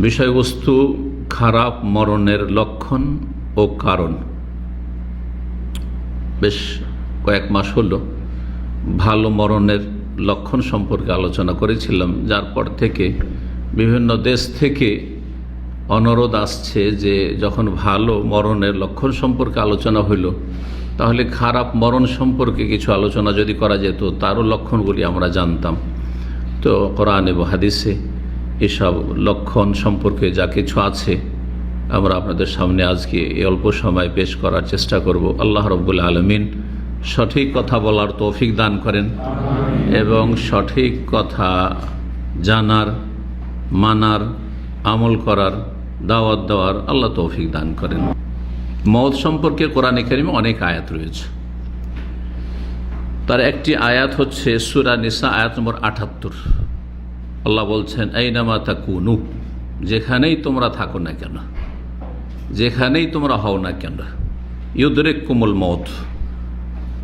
বিষয়বস্তু খারাপ মরণের লক্ষণ ও কারণ। বেশ কয়েক মাস হলো ভালো মরণের লক্ষণ সম্পর্কে আলোচনা করেছিলাম, যার পর থেকে বিভিন্ন দেশ থেকে অনুরোধ আসছে যে যখন ভালো মরণের লক্ষণ সম্পর্কে আলোচনা হইল, তাহলে খারাপ মরণ সম্পর্কে কিছু আলোচনা যদি করা যেত, তারও লক্ষণগুলি আমরা জানতাম। তো কোরআন এবং হাদিসে এসব লক্ষণ সম্পর্কে যা কিছু আছে আমরা আপনাদের সামনে আজকে এই অল্প সময় পেশ করার চেষ্টা করব। আল্লাহ রাব্বুল আলামিন সঠিক কথা বলার তৌফিক দান করেন এবং সঠিক কথা জানার, মানার, আমল করার, দাওয়াত দেওয়ার আল্লাহ তৌফিক দান করেন। মওত সম্পর্কে কোরআনে কারিমে অনেক আয়াত রয়েছে। তার একটি আয়াত হচ্ছে সূরা নিসা আয়াত নম্বর ৭৮। আল্লাহ বলছেন, আইনামা তাকুনু, যেখানেই তোমরা থাকো না কেন, যেখানেই তোমরা হও না কেন, ইউদরিকুমুল মওত,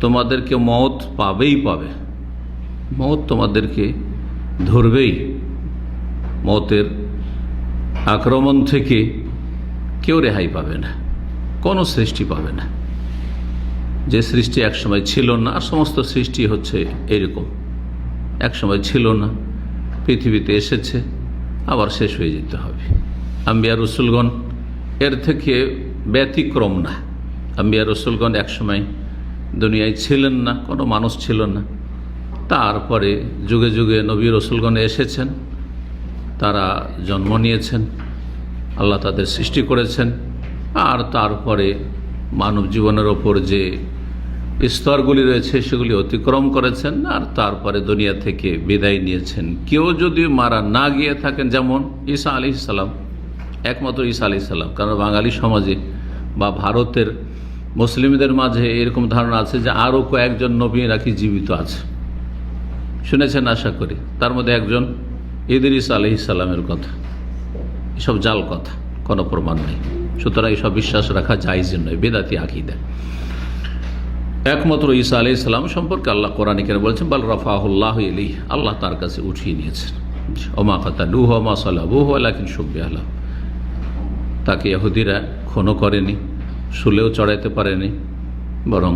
তোমাদেরকে মওত পাবেই পাবে। মওত তোমাদেরকে ধরবেই। মওতের আক্রমণ থেকে কেউ রেহাই পাবে না, কোনো সৃষ্টি পাবে না। যে সৃষ্টি একসময় ছিল না, আর সমস্ত সৃষ্টি হচ্ছে এরকম, একসময় ছিল না, পৃথিবীতে এসেছে, আবার শেষ হয়ে যেতে হবে। আম্বিয়া রসুলগণ এর থেকে ব্যতিক্রম না। আম্বিয়া রসুলগণ একসময় দুনিয়ায় ছিলেন না, কোনো মানুষ ছিল না। তারপরে যুগে যুগে নবী রসুলগণ এসেছেন, তারা জন্ম নিয়েছেন, আল্লাহ তাদের সৃষ্টি করেছেন, আর তারপরে মানব জীবনের ওপর যে স্তরগুলি রয়েছে সেগুলি অতিক্রম করেছেন, আর তারপরে দুনিয়া থেকে বিদায় নিয়েছেন। কেউ যদি মারা না গিয়ে থাকেন, যেমন ঈসা আলাইহিস সালাম, একমাত্র ঈসা আলাইহিস সালাম। কারণ বাঙালি সমাজে বা ভারতের মুসলিমদের মাঝে এরকম ধারণা আছে যে আরও কয়েকজন নবী নাকি জীবিত আছে, শুনেছেন আশা করি। তার মধ্যে একজন ইদ্রিস আলাইহিস সালামের কথা। এসব জাল কথা, কোনো প্রমাণ নেই। সুতরাং এসব বিশ্বাস রাখা জায়েজ নয়, বেদাতি আকীদা। একমাত্র ঈসা আলাইহিস সালাম সম্পর্কে আল্লাহ কোরআনে কারিমে বলেছেন, বাল রাফাহুল্লাহু ইলাইহি, আল্লাহ তার কাছে উঠিয়ে নিয়েছেন। ওমা কাতালুহু ওমা সালাবুহু ওয়ালাকিন শুব্বিহা লাহুম, তাকে ইহুদিরা খুনও করেনি, শুলেও চড়াইতে পারেনি, বরং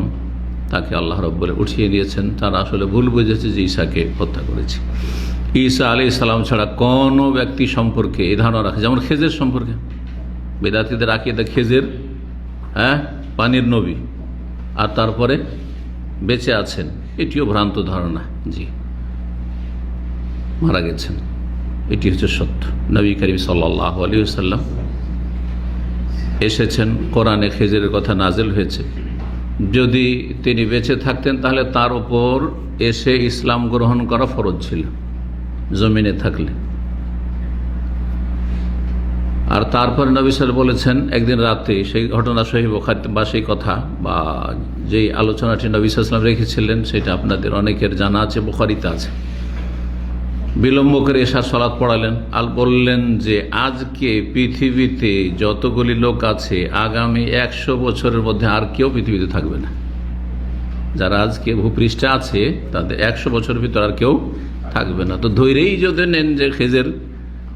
তাকে আল্লাহ রাব্বুল উঠিয়ে নিয়েছেন। তারা আসলে ভুল বুঝেছে যে ঈসাকে হত্যা করেছে। ঈসা আলাইহিস সালাম ছাড়া কোনো ব্যক্তি সম্পর্কে এই ধারণা রাখে, যেমন খেজের সম্পর্কে বেদাতীদের আকীদা, খেজের পানির নবী, আর তারপরে বেঁচে আছেন, এটিও ভ্রান্ত ধারণা। জি, মারা গেছেন, এটি হচ্ছে সত্য। নবী করিম সাল্লাল্লাহু আলাইহি ওয়াসাল্লাম এসেছেন, কোরআনে খেজেরের কথা নাজিল হয়েছে। যদি তিনি বেঁচে থাকতেন তাহলে তার উপর এসে ইসলাম গ্রহণ করা ফরজ ছিল জমিনে থাকলে। আর তারপরে নবী সাল্লাল্লাহু আলাইহি ওয়াসাল্লাম বলেছেন একদিন রাতে, সেই ঘটনা সহিহ বুখারী বা সেই কথা বা যেই আলোচনাটি নবী সাল্লাল্লাহু আলাইহি ওয়াসাল্লাম রেখেছিলেন সেটা আপনাদের অনেকের জানা আছে, বুখারীতে আছে। বিলম্ব করে এশার সালাত পড়ালেন আর বললেন যে আজকে পৃথিবীতে যতগুলি লোক আছে, আগামী 100 বছরের মধ্যে আর কেউ পৃথিবীতে থাকবে না। যারা আজকে ভূপৃষ্ঠে আছে তাদের 100 বছরের ভিতর আর কেউ থাকবে না। তো ধৈরেই যদি নেন যে খেজের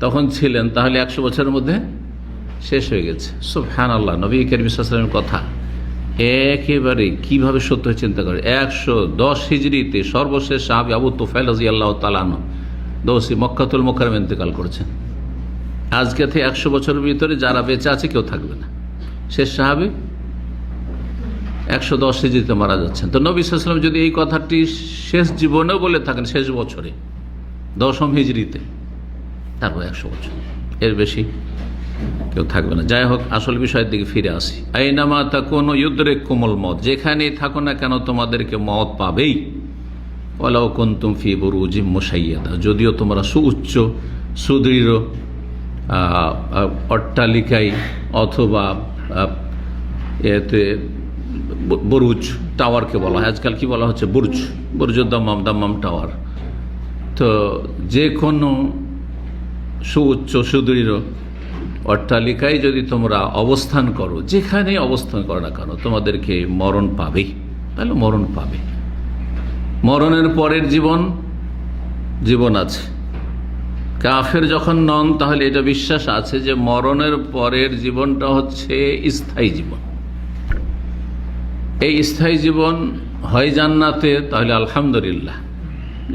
তখন ছিলেন, তাহলে 100 বছরের মধ্যে শেষ হয়ে গেছে। সুবহানাল্লাহ, নবী করিম সাল্লাল্লাহু আলাইহি ওয়াসাল্লামের কথা একেবারে কিভাবে সত্য চিন্তা করে। 110 হিজরিতে সর্বশেষ সাহাবী আবু তুফাইল রাদিয়াল্লাহু তাআলা আনহু দৌসি মক্কাতুল মুকাররমে ইন্তেকাল করেছেন। আজকে থেকে 100 বছরের ভিতরে যারা বেঁচে আছে কেউ থাকবে না। শেষ সাহাবী 110 হিজরিতে মারা যাচ্ছেন। তো নবী সাল্লাল্লাহু আলাইহি ওয়াসাল্লাম যদি এই কথাটি শেষ জীবনেও বলে থাকেন, শেষ বছরে 10ম হিজরিতে, তারপর 100 বছর, এর বেশি কেউ থাকবে না। যাই হোক, আসল বিষয়ের দিকে ফিরে আসি। আইনামা তাকুনু ইউদরিকুমুল মওত, যেখানেই থাকো না কেন তোমাদেরকে মওত পাবেই। ওয়ালাউ কুনতুম ফি বুরুজিম মুশাইয়াদা, যদিও তোমরা সুউচ্চ সুদৃঢ় অট্টালিকায় অথবা এতে বুরুজ, টাওয়ারকে বলা হয়, আজকাল কি বলা হচ্ছে বুর্জ, বুর্জুদ দাম্মাম, দাম্মাম টাওয়ার। তো যে কোনো সুউচ্চ সুদৃঢ় অট্টালিকায় যদি তোমরা অবস্থান করো, যেখানেই অবস্থান করো না কেন, তোমাদেরকে মরণ পাবেই। তাহলে মরণ পাবে। মরণের পরের জীবন আছে, কাফের যখন নন তাহলে এটা বিশ্বাস আছে যে মরণের পরের জীবনটা হচ্ছে স্থায়ী জীবন। এই স্থায়ী জীবন হয় জান্নাতে, তাহলে আলহামদুলিল্লাহ।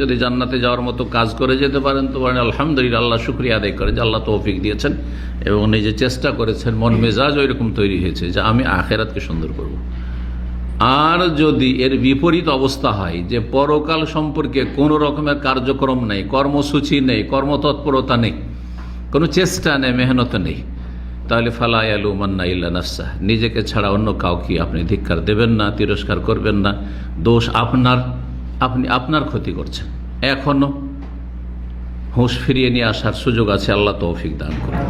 যদি জান্নাতে যাওয়ার মতো কাজ করে যেতে পারেন তো বলেন আলহামদুলিল্লাহ, আল্লাহ শুকরিয়া আদায় করেন যে আল্লাহ তৌফিক দিয়েছেন এবং নিজে চেষ্টা করেছেন, মন মেজাজ ওই রকম তৈরি হয়েছে যে আমি আখেরাতকে সুন্দর করব। আর যদি এর বিপরীত অবস্থা হয় যে পরকাল সম্পর্কে কোনো রকমের কার্যক্রম নেই, কর্মসূচি নেই, কর্মতৎপরতা নেই, কোনো চেষ্টা নেই, মেহনত নেই, তাহলে ফালা ইয়ালুমান্না ইল্লা নাফসাহ, নিজেকে ছাড়া অন্য কাউকে আপনি ধিক্কার দেবেন না, তিরস্কার করবেন না। দোষ আপনার, আপনি আপনার ক্ষতি করছেন। এখনো হুঁশ ফিরিয়ে নিয়ে আসার সুযোগ আছে, আল্লাহ তৌফিক দান করুন।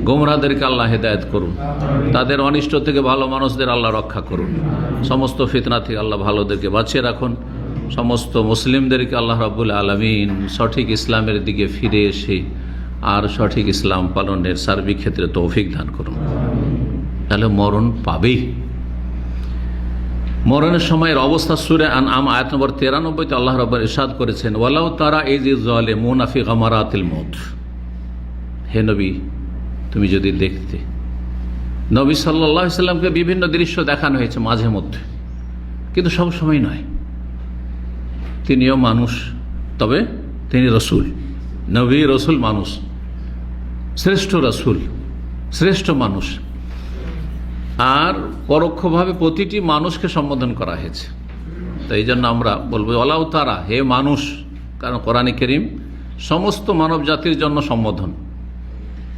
গোমরাদেরকে আল্লাহ হেদায়েত করুন, তাদের অনিষ্ট থেকে ভালো মানুষদের আল্লাহ রক্ষা করুন, সমস্ত ফিতনা থেকে আল্লাহ ভালোদেরকে বাঁচিয়ে রাখুন, সমস্ত মুসলিমদেরকে আল্লাহ রাব্বুল আলামিন সঠিক ইসলামের দিকে ফিরে এসে আর সঠিক ইসলাম পালনের সার্বিক ক্ষেত্রে তৌফিক দান করুন। তাহলে মরণ পাবেই। মরণের সময়ের অবস্থা সূরা আনআম আয়াত নম্বর 93 আল্লাহ রাব্বুল ইরশাদ করেছেন, ওয়ালাউ তারা ইযি যালিমুনা ফি গামারাতিল মউত। হে নবী, তুমি যদি দেখতে, নবী সাল্লাল্লাহু আলাইহি সাল্লামকে বিভিন্ন দৃশ্য দেখানো হয়েছে মাঝে মধ্যে, কিন্তু সব সময় নয়। তিনিও মানুষ, তবে তিনি রসুল, নবী রসুল মানুষ, শ্রেষ্ঠ রসুল, শ্রেষ্ঠ মানুষ। আর পরোক্ষভাবে প্রতিটি মানুষকে সম্বোধন করা হয়েছে। তো এই জন্য আমরা বলবো ওয়ালাউ তারা, হে মানুষ, কারণ কোরআনে কারীম সমস্ত মানব জাতির জন্য সম্বোধন।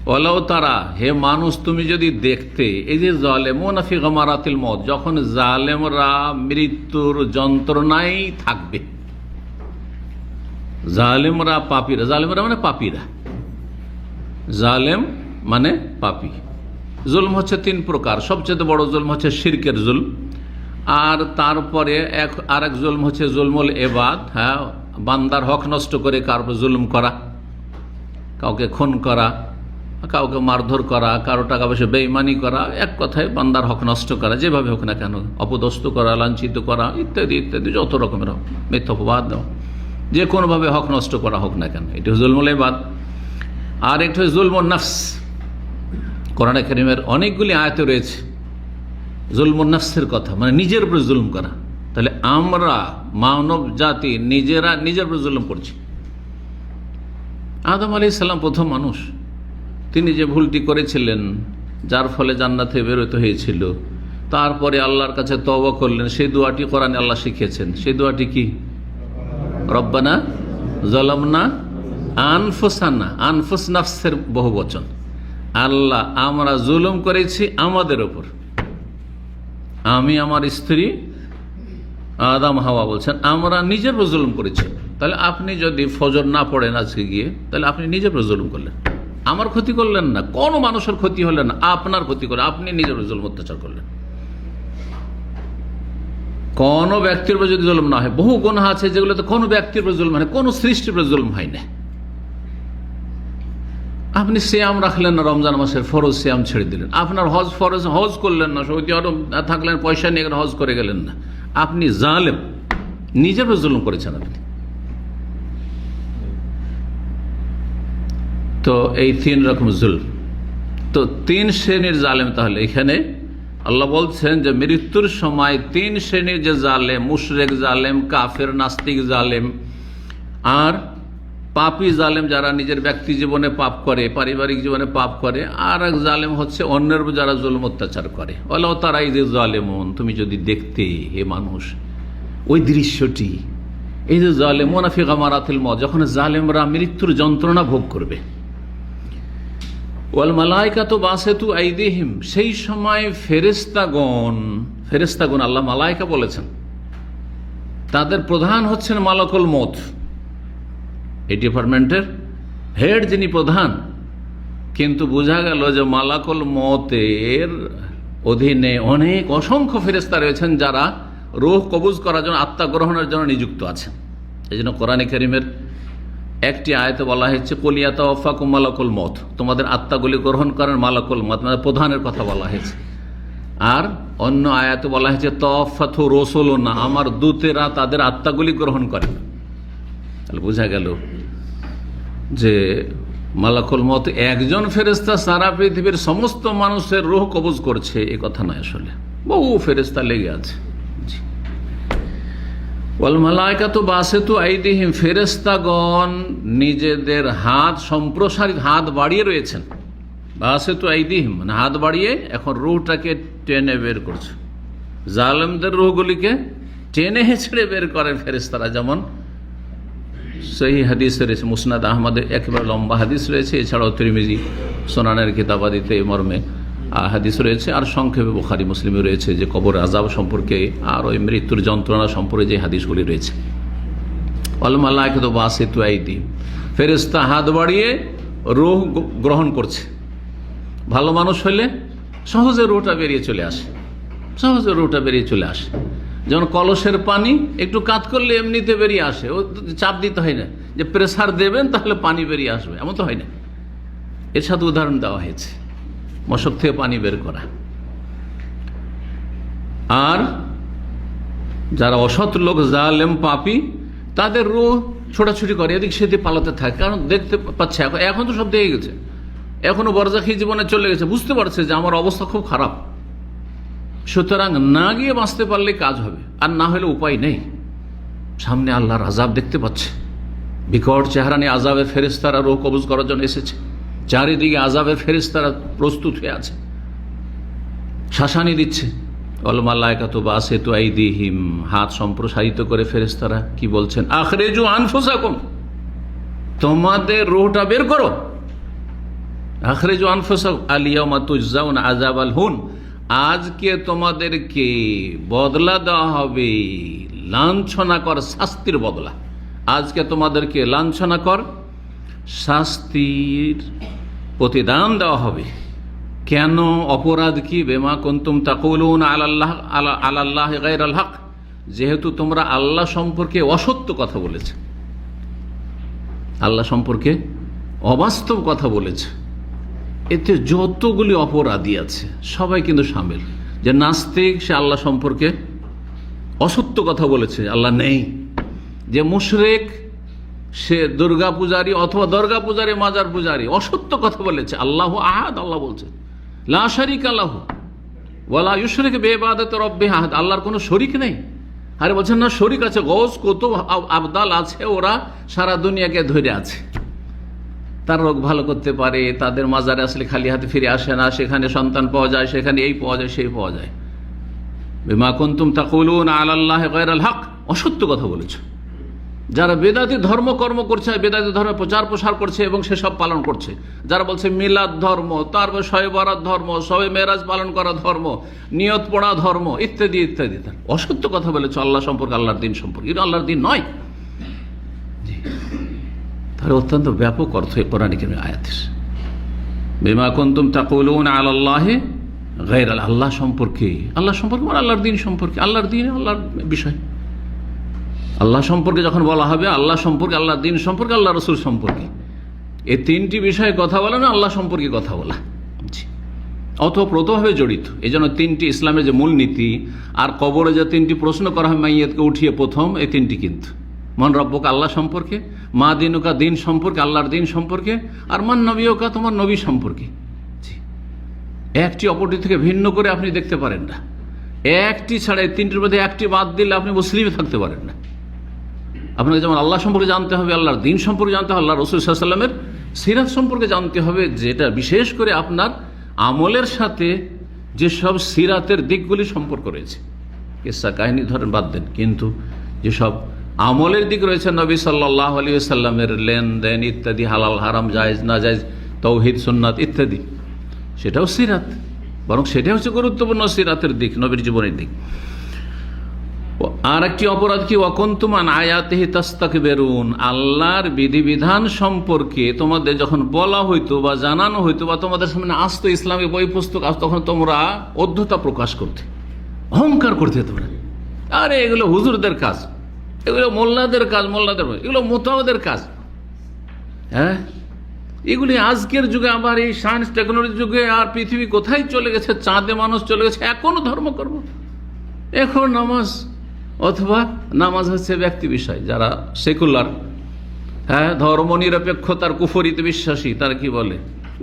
ওয়ালাউ তারা, হে মানুষ, তুমি যদি দেখতে, এই যে যালিমুনা ফি গামারাতিল মউত, যখন জালেমরা মৃত্যুর যন্ত্রণায় থাকবে। জালেমরা পাপীরা, জালেমরা মানে পাপীরা, জালেম মানে পাপী। জুলম হচ্ছে তিন প্রকার, সবচেয়ে বড় জুলম হচ্ছে শিরকের জুলম, আর তারপরে আরেক জুলম হচ্ছে জুলমুল ইবাদ, হ্যাঁ, বান্দার হক নষ্ট করে কারো জুলুম করা, কাউকে খুন করা, কাউকে মারধর করা, কারো টাকা পয়সা বেঈমানি করা, এক কথায় বান্দার হক নষ্ট করা, যেভাবে হোক না কেন, অপদস্থ করা, লাঞ্ছিত করা, ইত্যাদি ইত্যাদি, যত রকমের মিথ্যা অপবাদ দেওয়া, যে কোনোভাবে হক নষ্ট করা হোক না কেন, এটি জুলমুল ইবাদ। আর একটা জুলমুন নফস, কোরআনে কারীমের অনেকগুলি আয়াতে রয়েছে জুলমুন নফসের কথা, মানে নিজের উপর জুলুম করা। তাহলে আমরা মানব জাতি নিজেরা নিজের উপর জুলুম করছি। আদম আলাইহিস সালাম প্রথম মানুষ, তিনি যে ভুলটি করেছিলেন যার ফলে জান্নাতে বেরোতে হয়েছিল, তারপরে আল্লাহর কাছে তওবা করলেন, সেই দোয়াটি কোরআনে আল্লাহ শিখিয়েছেন। সেই দোয়াটি কি? রব্বানা যালামনা আনফুসানা, আনফুস নাফসের বহু বচন। আল্লাহ, আমরা জুলুম করেছি আমাদের ওপর, আমি, আমার স্ত্রী, আদম হাওয়া বলছেন আমরা নিজের উপর জুলুম করেছি। তাহলে আপনি যদি ফজর না পড়েন আজকে গিয়ে, তাহলে আপনি নিজের উপর জুলুম করলেন, আমার ক্ষতি করলেন না, কোনো মানুষের ক্ষতি হলেন না, আপনার ক্ষতি করে আপনি নিজের উপর জুলুম অত্যাচার করলেন। কোনো ব্যক্তির উপর যদি জুলুম না হয়, বহু গুনাহ আছে যেগুলোতে কোনো ব্যক্তির উপর জুলুম হয় না, কোনো সৃষ্টির উপর জুলুম হয় না। আপনি সিয়াম রাখলেন না, রমজান মাসের ফরজ সিয়াম ছেড়ে দিলেন। আপনার হজ ফরজ, হজ করলেন না, সৌদি আরব থাকলেন, পয়সা নিয়ে হজ করে গেলেন না, আপনি জালেম, নিজের উপর জুলুম করেছেন আপনি। তো এই তিন রকম জুলম, তো তিন শ্রেণীর জালেম। তাহলে এখানে আল্লাহ বলছেন যে মৃত্যুর সময় তিন শ্রেণীর যে জালেম, মুশরিক জালেম, কাফের নাস্তিক জালেম, আর পাপী জালেম, যারা নিজের ব্যক্তি জীবনে পাপ করে, পারিবারিক জীবনে পাপ করে। আর এক জালেম হচ্ছে অন্যের যারা জুলুম অত্যাচার করে। ওয়ালাউ তারা ইযি যালিমুন, তুমি যদি দেখতে, হে মানুষ, ওই দৃশ্যটি, এই যে যালিমুনা ফি গামারাতিল মউত, যখন জালেমরা মৃত্যুর যন্ত্রণা ভোগ করবে। ওয়াল মালাইকাতু বাসিতু আইদিহিম, সেই সময় ফেরেশতাগণ, ফেরেশতাগণ আল্লাহ মালাইকা বলেছেন, তাদের প্রধান হচ্ছেন মালাকুল মউত, এই ডিপার্টমেন্টের হেড যিনি প্রধান। কিন্তু বোঝা গেল যে মালাকুল মউতের অধীনে অনেক অসংখ্য ফেরেশতা রয়েছেন যারা রূহ কবজ করার জন্য, আত্মা গ্রহণের জন্য নিযুক্ত আছেন। এই জন্য কোরআনে কারীমের একটি আয়াতে বলা হয়েছে কুল ইয়াতাওয়াফাকুম মালাকুল মউত, তোমাদের আত্মাগুলি গ্রহণ করেন মালাকুল মউত, মানে প্রধানের কথা বলা হয়েছে। আর অন্য আয়াতে বলা হয়েছে তাওয়াফাতু রাসূলুনা, আমার দূতেরা তাদের আত্মাগুলি গ্রহণ করেন। তাহলে বোঝা গেল যে মালাকুল মউত একজন ফেরেশতা সারা পৃথিবীর সমস্ত মানুষের রূহ কবজ করছে এ কথা নয়, আসলে বহু ফেরেশতা লেগে আছে। ওয়াল মালাইকাতু বাসিতু আইদিহিম, ফেরেশতাগণ নিজেদের হাত সম্প্রসারিত, হাত বাড়িয়ে রয়েছেন। বাসিতু আইদিহিম মানে হাত বাড়িয়ে এখন রূহটাকে টেনে বের করছে। জালেমদের রূহগুলিকে টেনে হেঁচড়ে বের করেন ফেরেশতারা, যেমন সহি হাদিস রয়েছে, মুসনাদ আহমদে একেবারে লম্বা হাদিস রয়েছে, এছাড়াও তিরমিজি সুনানের কিতাবাদিতে এই মর্মে হাদিস রয়েছে, আর সংক্ষেপে বুখারী মুসলিমে রয়েছে যে কবর আযাব সম্পর্কে আর ওই মৃত্যুর যন্ত্রণা সম্পর্কে যে হাদিসগুলি রয়েছে। ওয়াল মালাইকাতু বাসিতু আইদিহিম, ফেরেশতা হাত বাড়িয়ে রূহ গ্রহণ করছে। ভালো মানুষ হলে সহজে রূহটা বেরিয়ে চলে আসে, সহজে রূহটা বেরিয়ে চলে আসে। যেমন কলসের পানি একটু কাত করলে এমনিতে বেরিয়ে আসে, ও চাপ দিতে হয় না যে প্রেসার দেবেন তাহলে পানি বেরিয়ে আসবে, এমন তো হয় না। এর সাথে উদাহরণ দেওয়া হয়েছে মশক থেকে পানি বের করা। আর যারা অসৎ লোক, জালেম, পাপী, তাদের রূহ ছোটাছুটি করে, এদিক সেদিক পালাতে থাকে, কারণ দেখতে পাচ্ছে এখন তো সব দেখে গেছে, এখনো বরজাখী জীবনে চলে গেছে, বুঝতে পারছে যে আমার অবস্থা খুব খারাপ, সুতরাং না গিয়ে বাঁচতে পারলে কাজ হবে, আর না হলে উপায় নেই। সামনে আল্লাহর আযাব দেখতে পাচ্ছে, বিকট চেহারা নিয়ে আযাবের ফেরেশতারা রূহ কবজ করার জন্য এসেছে, চারিদিকে আযাবের ফেরেশতারা প্রস্তুত হয়ে আছে, শাসানি দিচ্ছে। ওয়াল মালাইকাতু বাসিতু আইদিহিম, হাত সম্প্রসারিত করে ফেরেশতারা কি বলছেন, আখরিজু আনফুসাকুম, তোমাদের রূহটা বের করো। আখরিজু আনফুসাকুম আল ইয়াওমা তুজজাউনা আযাবাল হুন, আজকে তোমাদেরকে বদলা দেওয়া হবে লাঞ্ছনাকর শাস্তির বদলা। আজকে তোমাদেরকে লাঞ্ছনাকর শাস্তির প্রতিদান দেওয়া হবে। কেন? অপরাধ কি? বেমা কুনতুম তাকুলুনা আলাল্লাহি গায়রাল হক, যেহেতু তোমরা আল্লাহ সম্পর্কে অসত্য কথা বলেছে, আল্লাহ সম্পর্কে অবাস্তব কথা বলেছে। এতে যতগুলি অপরাধী আছে সবাই কিন্তু সামিল। যে নাস্তিক, সে আল্লাহ সম্পর্কে অসত্য কথা বলেছে, আল্লাহ নেই। যে মুশরিক, সে দুর্গা পূজারী অথবা দুর্গা পূজারী, মাজার পূজারী, অসত্য কথা বলেছে। আল্লাহু আহাদ, আল্লাহ বলছে লা শারিকা লাহু ওয়ালা ইউশরিকু বিইবাদাতি রাব্বিহি আহাদ, আল্লাহর কোনো শরিক নেই। আরে বলছেন না শরিক আছে, গৌস কুতুব আবদাল আছে, ওরা সারা দুনিয়াকে ধরে আছে, তার রোগ ভালো করতে পারে, তাদের মাজারে আসলে খালি হাতে ফিরে আসে না, সেখানে সন্তান পাওয়া যায়, সেখানে এই পাওয়া যায়, সেই পাওয়া যায়। বিমা কুনতুম তাকুলুনা আলাল্লাহি গায়রাল হক, অসত্য কথা বলেছে। যারা বেদাতি ধর্ম কর্ম করছে, বেদাতি ধর্মের প্রচার প্রসার করছে এবং সেসব পালন করছে, যারা বলছে মিলাদ ধর্ম, তারপর শবে বরাত ধর্ম, শবে মেরাজ পালন করা ধর্ম, নিয়ত পড়া ধর্ম, ইত্যাদি ইত্যাদি, তার অসত্য কথা বলেছে আল্লাহ সম্পর্কে, আল্লাহর দিন সম্পর্কে। এটা আল্লাহর দিন নয়। তাহলে অত্যন্ত ব্যাপক অর্থ কোরআন কারীমের আয়াতের। বিমা কুনতুম তাকুলুনা আলাল্লাহি গায়রাল, আল্লাহ সম্পর্কে, আল্লাহ সম্পর্কে মানে আল্লাহর দিন সম্পর্কে, আল্লাহর দিন আল্লাহর বিষয়। আল্লাহ সম্পর্কে যখন বলা হবে, আল্লাহ সম্পর্কে, আল্লাহর দিন সম্পর্কে, আল্লাহ রসুল সম্পর্কে, এই তিনটি বিষয়ে কথা বলা না, আল্লাহ সম্পর্কে কথা বলা অতপ্রতভাবে জড়িত। এই জন্য তিনটি ইসলামের যে মূলনীতি, আর কবরে যে তিনটি প্রশ্ন করা হয় মাইয়াতকে উঠিয়ে, প্রথম এই তিনটি কিন্তু মান রব্বুকা, আল্লাহ সম্পর্কে, মা দিনুকা, দিন সম্পর্কে, আল্লাহর দিন সম্পর্কে, আর মান নবিয়ুকা, তোমার নবী সম্পর্কে। একটি অপরটি থেকে ভিন্ন করে আপনি দেখতে পারেন না, একটি ছাড়া এই তিনটির মধ্যে একটি বাদ দিলে আপনি মুসলিমে থাকতে পারেন না। আপনাকে যেমন আল্লাহ সম্পর্কে জানতে হবে, আল্লাহর দিন সম্পর্কে জানতে হবে, আল্লাহ রাসূল সাল্লাল্লাহু আলাইহি ওয়াসাল্লামের সিরাত সম্পর্কে জানতে হবে, যেটা বিশেষ করে আপনার আমলের সাথে যেসব সিরাতের দিকগুলি সম্পর্ক রয়েছে। কিসসা কাহিনী ধরেন বাদ দেন, কিন্তু যেসব আমলের দিক রয়েছে, নবী সাল্লাল্লাহু আলাইহি ওয়াসাল্লামের লেনদেন ইত্যাদি, হালাল হারাম, জায়েজ না জায়েজ, তাওহীদ সুন্নাত ইত্যাদি, সেটাও সিরাত, বরং সেটাই হচ্ছে গুরুত্বপূর্ণ সিরাতের দিক, নবীর জীবনের দিক। আর একটি অপরাধ কি, ওয়াকুনতুম আন আয়াতিহি তাস্তাকবিরুন, আল্লাহর বিধিবিধান সম্পর্কে তোমাদের যখন বলা হইতো বা জানানো হইতো বা তোমাদের সামনে আসতো ইসলামী বই পুস্তক, তখন তোমরা অধ্যতা প্রকাশ করতে, অহংকার করতে। তোমরা আরে এগুলো হুজুরদের কাজ, এগুলো মোল্লাদের কাজ, এগুলো মোতাওয়াদের কাজ। হ্যাঁ, এগুলি আজকের যুগে, আবার এই সায়েন্স টেকনোলজির যুগে, আর পৃথিবী কোথায় চলে গেছে, চাঁদে মানুষ চলে গেছে, এখনো ধর্ম করবো, এখন নামাজ, অথবা নামাজ হচ্ছে ব্যক্তি বিষয়। যারা সেকুলার, হ্যাঁ, ধর্ম নিরপেক্ষতার কুফরিতে বিশ্বাসী, তারা কি বলে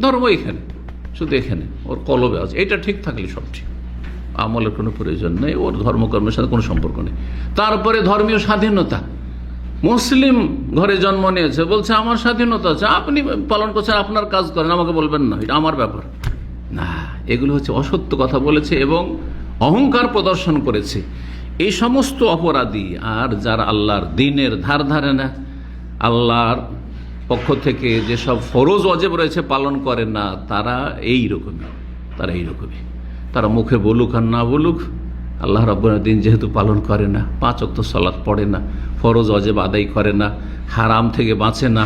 ধর্ম এখানে, শুধু এখানে ওর কলবে আছে, এটা ঠিক থাকলে সব ঠিক, আমলের কোনো প্রয়োজন নেই, ওর ধর্মকর্মের সাথে কোনো সম্পর্ক নেই। তারপরে ধর্মীয় স্বাধীনতা, মুসলিম ঘরে জন্ম নিয়েছে, বলছে আমার স্বাধীনতা আছে, আপনি পালন করছেন, আপনার কাজ করেন, আমাকে বলবেন না, এটা আমার ব্যাপার না। এগুলো হচ্ছে অসত্য কথা বলেছে এবং অহংকার প্রদর্শন করেছে। এই সমস্ত অপরাধী আর যারা আল্লাহর দ্বীনের ধার ধারে না, আল্লাহর পক্ষ থেকে যেসব ফরজ ওয়াজিব রয়েছে পালন করে না, তারা এইরকমই। তারা মুখে বলুক আর না বলুক, আল্লাহ রাব্বুল দিন যেহেতু পালন করে না, 5 ওয়াক্ত সালাত পড়ে না, ফরজ ওয়াজিব আদায় করে না, হারাম থেকে বাঁচে না,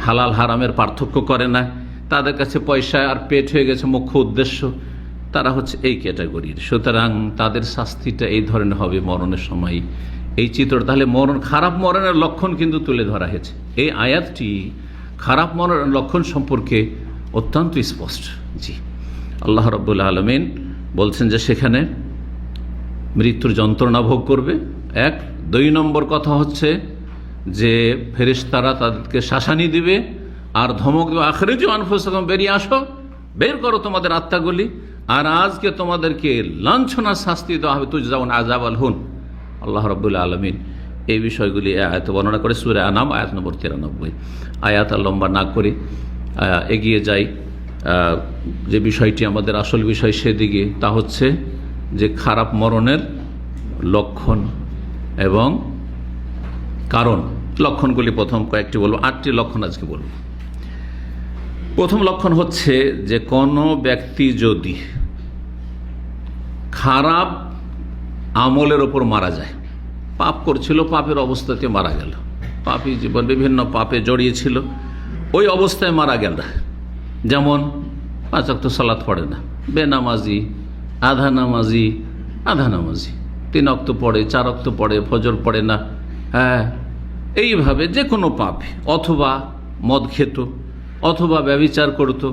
হালাল হারামের পার্থক্য করে না, তাদের কাছে পয়সা আর পেট হয়ে গেছে মুখ্য উদ্দেশ্য, তারা হচ্ছে এই ক্যাটাগরির। সুতরাং তাদের শাস্তিটা এই ধরনের হবে মরণের সময়। এই চিত্র তাহলে খারাপ মরণের লক্ষণ কিন্তু তুলে ধরা হয়েছে। এই আয়াতটি খারাপ মরণের লক্ষণ সম্পর্কে অত্যন্ত স্পষ্ট। জি, আল্লাহ রাব্বুল আলামিন বলছেন যে সেখানে মৃত্যুর যন্ত্রণা ভোগ করবে, 1। 2 নম্বর কথা হচ্ছে যে ফেরেশতারা তাদেরকে শাসানি দিবে আর ধমক দেবে, আখরিজু আনফুসাকুম, বেরিয়ে আসো, বের করো তোমাদের আত্মাগুলি, আর আজকে তোমাদেরকে লাঞ্ছনার শাস্তি দেওয়া হবে, তুজজাউন আযাবাল হুন। আল্লাহ রাব্বুল আলামিন এই বিষয়গুলি আয়াতে বর্ণনা করে সূরা আনাম আয়াত নম্বর 93। আয়াত লম্বা না করে এগিয়ে যাই। যে বিষয়টি আমাদের আসল বিষয় সেদিকে, তা হচ্ছে যে খারাপ মরণের লক্ষণ এবং কারণ। লক্ষণগুলি প্রথম কয়েকটি বলবো, 8টি লক্ষণ আজকে বলবো। প্রথম লক্ষণ হচ্ছে যে কোনো ব্যক্তি যদি খারাপ আমলের ওপর মারা যায়, পাপ করছিল, পাপের অবস্থাতে মারা গেল, পাপী জীবন বিভিন্ন পাপে জড়িয়েছিল, ওই অবস্থায় মারা গেল, যেমন 5 ওয়াক্ত সালাত পড়ে না, বেনামাজি, আধা নামাজি, 3 ওয়াক্ত পড়ে, 4 ওয়াক্ত পড়ে, ফজর পড়ে না, হ্যাঁ, এইভাবে যে কোনো পাপে, অথবা মদ খেত, অথবা ব্যভিচার করত,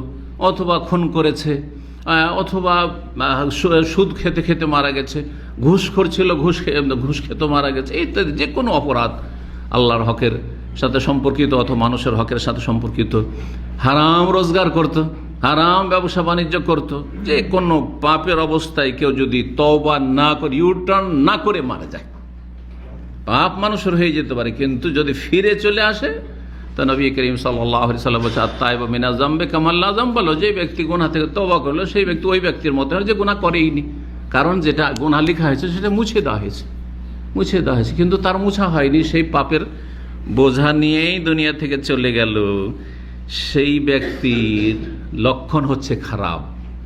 অথবা খুন করেছে, অথবা সুদ খেতে খেতে মারা গেছে, ঘুষখোর ছিল, ঘুষ খেতে মারা গেছে, ইত্যাদি যে কোনো অপরাধ আল্লাহর হকের সাথে সম্পর্কিত অথবা মানুষের হকের সাথে সম্পর্কিত, হারাম রোজগার করত, হারাম ব্যবসা বাণিজ্য করত, যে কোনো পাপের অবস্থায় কেউ যদি তওবা না করে, ইউটার্ন না করে মারা যায়, পাপ মানুষের হয়ে যেতে পারে, কিন্তু যদি ফিরে চলে আসে, তা নবী করিম সাল্লাল্লাহু আলাইহি ওয়াসাল্লাম বলেছেন, আত-তাইবু মিনা যামবি কামান লা যামবা লাহু, যে ব্যক্তি গুনাহ থেকে তওবা করলো সেই ব্যক্তি ওই ব্যক্তির মতো হয় যে গুনাহ করেইনি, কারণ যেটা গুনাহ লেখা হয়েছে সেটা মুছে দেওয়া হয়েছে, কিন্তু তার মুছা হয়নি, সেই পাপের বোঝা নিয়েই দুনিয়া থেকে চলে গেল। সেই ব্যক্তির লক্ষণ হচ্ছে খারাপ,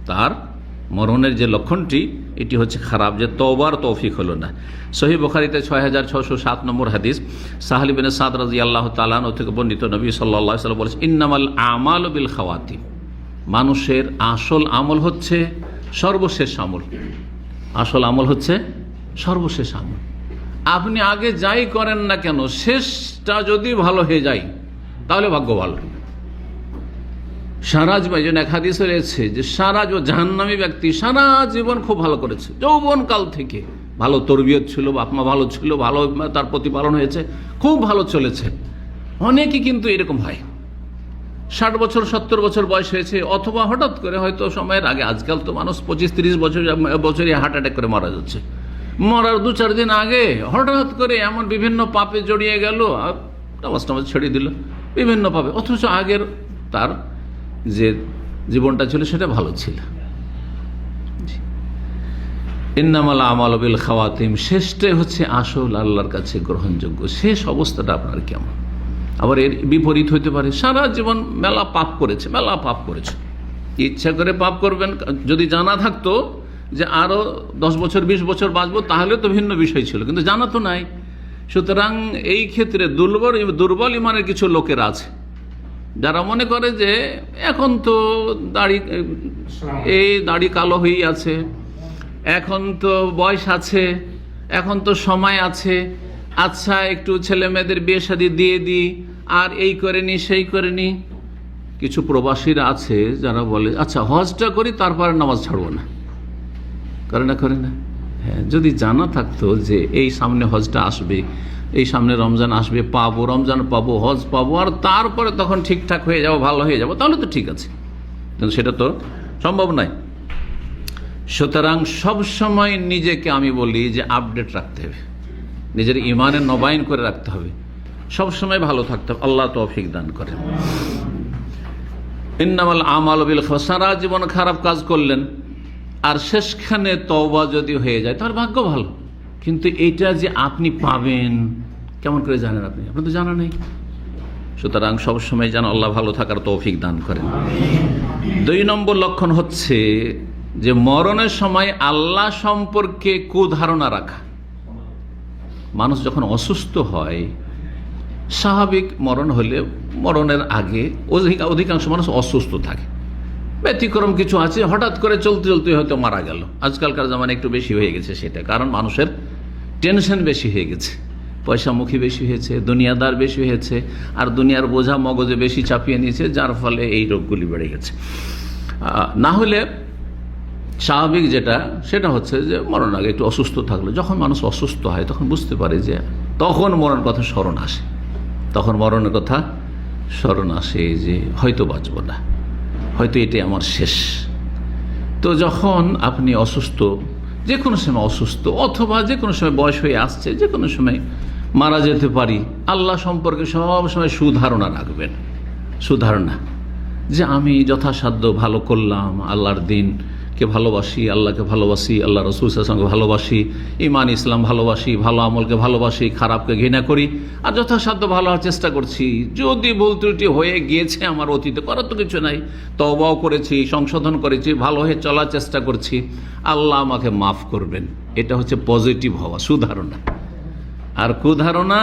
তার মরণের যে লক্ষণটি এটি হচ্ছে খারাপ, যে তওবার তৌফিক হলো না। সহিহ বুখারীতে 6607 নম্বর হাদিস, সাহল ইবনে সাদ রাদিয়াল্লাহু তাআলা আনহু থেকে বর্ণিত, নবী সাল্লাল্লাহু আলাইহি ওয়াসাল্লাম বলেছেন, ইন্নামাল আমালু বিল খাওয়াতিম, মানুষের আসল আমল হচ্ছে সর্বশেষ আমল। আসল আমল হচ্ছে সর্বশেষ আমল। আপনি আগে যাই করেন না কেন, শেষটা যদি ভালো হয়ে যায় তাহলে ভাগ্য ভালো। সারা জীবন, এক হাদিসে রয়েছে যে জাহান্নামী ব্যক্তি সারা জীবন খুব ভালো করেছে, যৌবন কাল থেকে ভালো তরবিয়ত ছিল, বাপ মা ভালো ছিল, ভালো তার প্রতিপালন হয়েছে, খুব ভালো চলেছে। অনেকেই কিন্তু এরকম হয়, 60 বছর 70 বছর বয়স হয়েছে, অথবা হঠাৎ করে হয়তো সময়ের আগে, আজকাল তো মানুষ 25-30 বছরই হার্ট অ্যাটাক করে মারা যাচ্ছে, মরার 2-4 দিন আগে হঠাৎ করে এমন বিভিন্ন পাপে জড়িয়ে গেল, নামাজ ছেড়ে দিল বিভিন্ন পাপে, অথচ আগের তার যে জীবনটা ছিল সেটা ভালো ছিল। ইন্নামাল আমালু বিল খাওয়াতিম, শেষটাই হচ্ছে আসল আল্লাহর কাছে গ্রহণযোগ্য। শেষ অবস্থাটা আপনার কেমন? আবার এর বিপরীত হইতে পারে, সারা জীবন মেলা পাপ করেছে, ইচ্ছা করে পাপ করবেন, যদি জানা থাকতো যে আরো 10 বছর 20 বছর বাঁচবো তাহলে তো ভিন্ন বিষয় ছিল, কিন্তু জানা তো নাই। সুতরাং এই ক্ষেত্রে দুর্বল ইমানের কিছু লোকের আছে যারা মনে করে যে এখন তো দাড়ি কালো হয়ে আছে, এখন তো বয়স আছে, এখন তো সময় আছে, আচ্ছা একটু ছেলে মেয়েদের বিয়ে শাদী দিয়ে দিই, আর এই করেনি সেই করেনি। কিছু প্রবাসীরা আছে যারা বলে আচ্ছা হজটা করি তারপরে নামাজ ছাড়বো না, করে না। হ্যাঁ, যদি জানা থাকতো যে এই সামনে হজটা আসবে, এই সামনে রমজান আসবে, পাবো, রমজান পাবো, হজ পাবো, আর তারপরে তখন ঠিকঠাক হয়ে যাবো, ভালো হয়ে যাবো, তাহলে তো ঠিক আছে। কিন্তু সেটা তো সম্ভব নয়। সুতরাং সবসময় নিজেকে আমি বলি যে আপডেট রাখতে হবে, নিজের ইমানের নবায়ন করে রাখতে হবে, সবসময় ভালো থাকতে হবে। আল্লাহ তৌফিক দান করেন। ইন্নামাল আমালু বিল খাওয়াতিম, সারা জীবন খারাপ কাজ করলেন আর শেষখানে তওবা যদি হয়ে যায় তার ভাগ্য ভালো। কিন্তু এইটা যে আপনি পাবেন কেমন করে জানেন? আপনার তো জানা নেই। সুতরাং সবসময় যেন আল্লাহ ভালো থাকার তৌফিক দান করেন। 2 নম্বর লক্ষণ হচ্ছে যে মরণের সময় আল্লাহ সম্পর্কে কুধারণা রাখা। মানুষ যখন অসুস্থ হয়, স্বাভাবিক মরণ হলে মরণের আগে অধিকাংশ মানুষ অসুস্থ থাকে, ব্যতিক্রম কিছু আছে, হঠাৎ করে চলতে চলতে হয়তো মারা গেল। আজকালকার জামানে একটু বেশি হয়ে গেছে সেটা, কারণ মানুষের টেনশন বেশি হয়ে গেছে, পয়সামুখী বেশি হয়েছে, দুনিয়াদার বেশি হয়েছে, আর দুনিয়ার বোঝা মগজে বেশি চাপিয়ে নিয়েছে, যার ফলে এই রোগগুলি বেড়ে গেছে। না হলে স্বাভাবিক যেটা সেটা হচ্ছে যে মরণ আগে একটু অসুস্থ থাকলে, যখন মানুষ অসুস্থ হয় তখন বুঝতে পারে যে তখন মরণের কথা স্মরণ আসে, তখন মরণের কথা স্মরণ আসে যে হয়তো বাঁচব না, হয়তো এটাই আমার শেষ। তো যখন আপনি অসুস্থ, যে কোনো সময় অসুস্থ, অথবা যে কোনো সময় বয়স হয়ে আসছে, যে কোনো সময় মারা যেতে পারি, আল্লাহ সম্পর্কে সব সময় সুধারণা রাখবেন। সুধারণা যে আমি যথাসাধ্য ভালো করলাম, আল্লাহর দিনকে ভালোবাসি, আল্লাহকে ভালোবাসি, আল্লাহ রসুল সাল্লাল্লাহু আলাইহি ওয়াসাল্লামকে ভালোবাসি, ঈমান ইসলাম ভালোবাসি, ভালো আমলকে ভালোবাসি, খারাপকে ঘৃণা করি, আর যথাসাধ্য ভালো হওয়ার চেষ্টা করছি। যদি ভুল ত্রুটি হয়ে গিয়েছে আমার অতীতে, করার তো কিছু নাই, তওবাও করেছি, সংশোধন করেছি, ভালো হয়ে চলার চেষ্টা করছি, আল্লাহ আমাকে মাফ করবেন। এটা হচ্ছে পজিটিভ হওয়া, সুধারণা। আর কুধারণা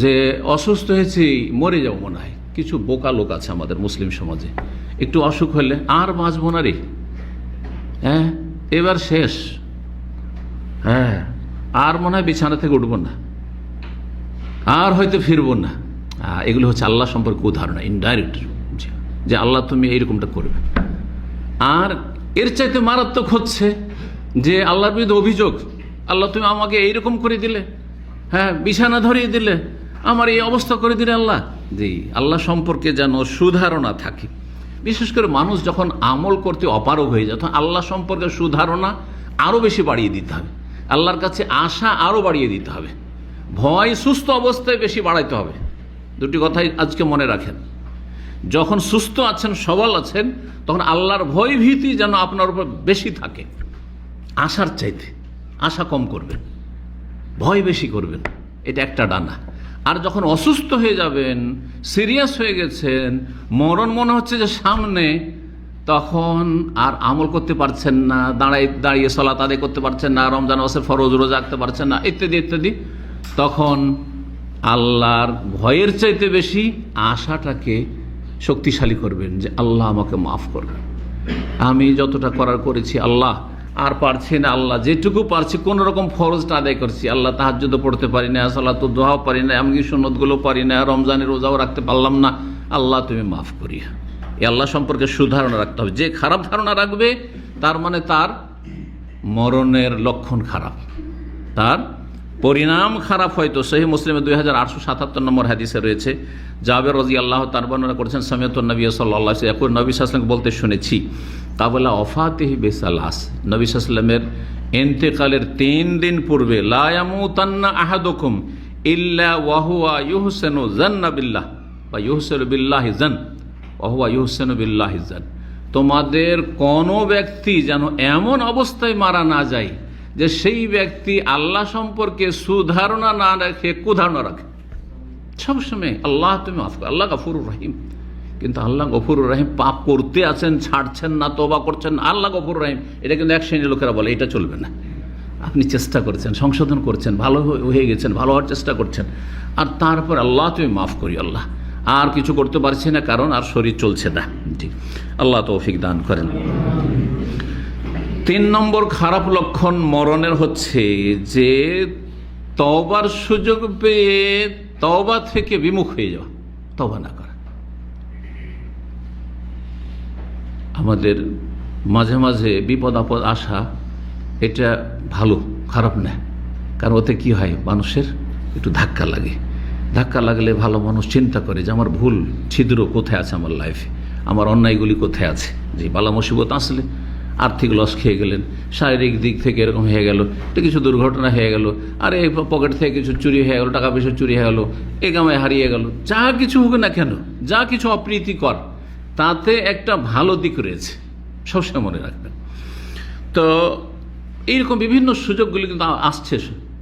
যে অসুস্থ হয়েছি, মরে যাবো মনে হয়। কিছু বোকা লোক আছে আমাদের মুসলিম সমাজে, একটু অসুখ হলে আর বাঁচবো না রে, হ্যাঁ এবার শেষ, হ্যাঁ আর মনে হয় বিছানা থেকে উঠবো না, আর হয়তো ফিরবো না। এগুলো হচ্ছে আল্লাহ সম্পর্কে উদাহরণ, ইনডাইরেক্ট, যে আল্লাহ তুমি এইরকমটা করবে। আর এর চাইতে মারাত্মক হচ্ছে যে আল্লাহর বিরুদ্ধে অভিযোগ, আল্লাহ তুমি আমাকে এইরকম করে দিলে, হ্যাঁ বিছানা ধরিয়ে দিলে, আমার এই অবস্থা করে দিলে আল্লাহ। জি, আল্লাহ সম্পর্কে যেন সুধারণা থাকে। বিশেষ করে মানুষ যখন আমল করতে অপারগ হয়ে যায়, তখন আল্লাহ সম্পর্কে সুধারণা আরও বেশি বাড়িয়ে দিতে হবে, আল্লাহর কাছে আশা আরও বাড়িয়ে দিতে হবে, ভয় সুস্থ অবস্থায় বেশি বাড়াইতে হবে। দুটি কথাই আজকে মনে রাখেন। যখন সুস্থ আছেন, সবল আছেন, তখন আল্লাহর ভয় ভীতি যেন আপনার উপর বেশি থাকে, আশার চাইতে। আশা কম করবেন, ভয় বেশি করবেন, এটা একটা ডানা। আর যখন অসুস্থ হয়ে যাবেন, সিরিয়াস হয়ে গেছেন, মরণ মনে হচ্ছে যে সামনে, তখন আর আমল করতে পারছেন না, দাঁড়িয়ে সালাত আদায় করতে পারছেন না, রমজান মাসে ফরজ রোজা রাখতে পারছেন না, ইত্যাদি ইত্যাদি, তখন আল্লাহর ভয়ের চাইতে বেশি আশাটাকে শক্তিশালী করবেন যে আল্লাহ আমাকে মাফ করবেন, আমি যতটা করার করেছি আল্লাহ, আর পারছি না আল্লাহ, যেটুকু পারছি কোন রকম ফরজটা আদায় করছি, আল্লাহ তাহাজ্জুদও পড়তে পারি না, সালাতুদ দুহাও পারি না, এমনকি সুন্নতগুলো পারি না, রমজানের রোজাও রাখতে পারলাম না, আল্লাহ তুমি মাফ করিয়া। এই আল্লাহ সম্পর্কে সুধারণা রাখতে হবে। যে খারাপ ধারণা রাখবে তার মানে তার মরণের লক্ষণ খারাপ, তার পরিণাম খারাপ। হয়তো সহিহ মুসলিমে 2877 নম্বর হাদিসে রয়েছে, জাবের রাদিয়াল্লাহু তাআলা বর্ণনা করেছেন, সামিআতুন নবী সাল্লাল্লাহু আলাইহি ওয়াসাল্লাম নবী সাল্লাল্লাহু আলাইহি ওয়াসাল্লাম বলতে শুনেছি, কাবলা ওয়াফাতিহি বিসালাস, নবী সাল্লাল্লাহু আলাইহি ওয়াসাল্লামের ইন্তেকালের 3 দিন পূর্বে, লা ইয়ামুতান্না আহাদুকুম ইল্লা ওয়া হুয়া ইউহসিনু যান্না বিল্লাহ বা ইউহসিনু বিল্লাহি যান ওয়া হুয়া ইউহসিনু বিল্লাহি যান, তোমাদের কোনো ব্যক্তি যেন এমন অবস্থায় মারা না যায় যে সেই ব্যক্তি আল্লাহ সম্পর্কে সুধারণা না রাখে, কুধারণা রাখে। সবসময় আল্লাহ তুমি মাফ করো, আল্লাহ গফুরুর রহিম। কিন্তু আল্লাহ গফুরুর রহিম, পাপ করতে আছেন, ছাড়ছেন না, তওবা করছেন, আল্লাহ গফুরুর রহিম, এটা কিন্তু এক শ্রেণীর লোকেরা বলে, এটা চলবে না। আপনি চেষ্টা করছেন, সংশোধন করছেন, ভালো হয়ে গেছেন, ভালো হওয়ার চেষ্টা করছেন, আর তারপর আল্লাহ তুমি মাফ করি আল্লাহ, আর কিছু করতে পারছি না কারণ আর শরীর চলছে না। জি, আল্লাহ তৌফিক দান করেন। 3 নম্বর খারাপ লক্ষণ মরণের হচ্ছে যে তওবার সুযোগ পেয়ে তওবা থেকে বিমুখ হয়ে যাওয়া, তওবা না করা। আমাদের মাঝে মাঝে বিপদ আপদ আসা, এটা ভালো, খারাপ না, কারণ ওতে কি হয়, মানুষের একটু ধাক্কা লাগে। ধাক্কা লাগলে ভালো মানুষ চিন্তা করে যে আমার ভুল ছিদ্র কোথায় আছে আমার লাইফে, আমার অন্যায়গুলি কোথায় আছে। যে বালা মুসিবত আসলে আর্থিক লস খেয়ে গেলেন, শারীরিক দিক থেকে এরকম হয়ে গেল, কিছু দুর্ঘটনা হয়ে গেল, আর এই পকেট থেকে কিছু চুরি হয়ে গেল, টাকা পয়সা চুরি হয়ে গেল, এ কামায় হারিয়ে গেল, যা কিছু হোক না কেন, যা কিছু অপ্রীতিকর, তাতে একটা ভালো দিক রয়েছে, সবসময় মনে রাখবেন। তো এইরকম বিভিন্ন সুযোগগুলি কিন্তু আসছে,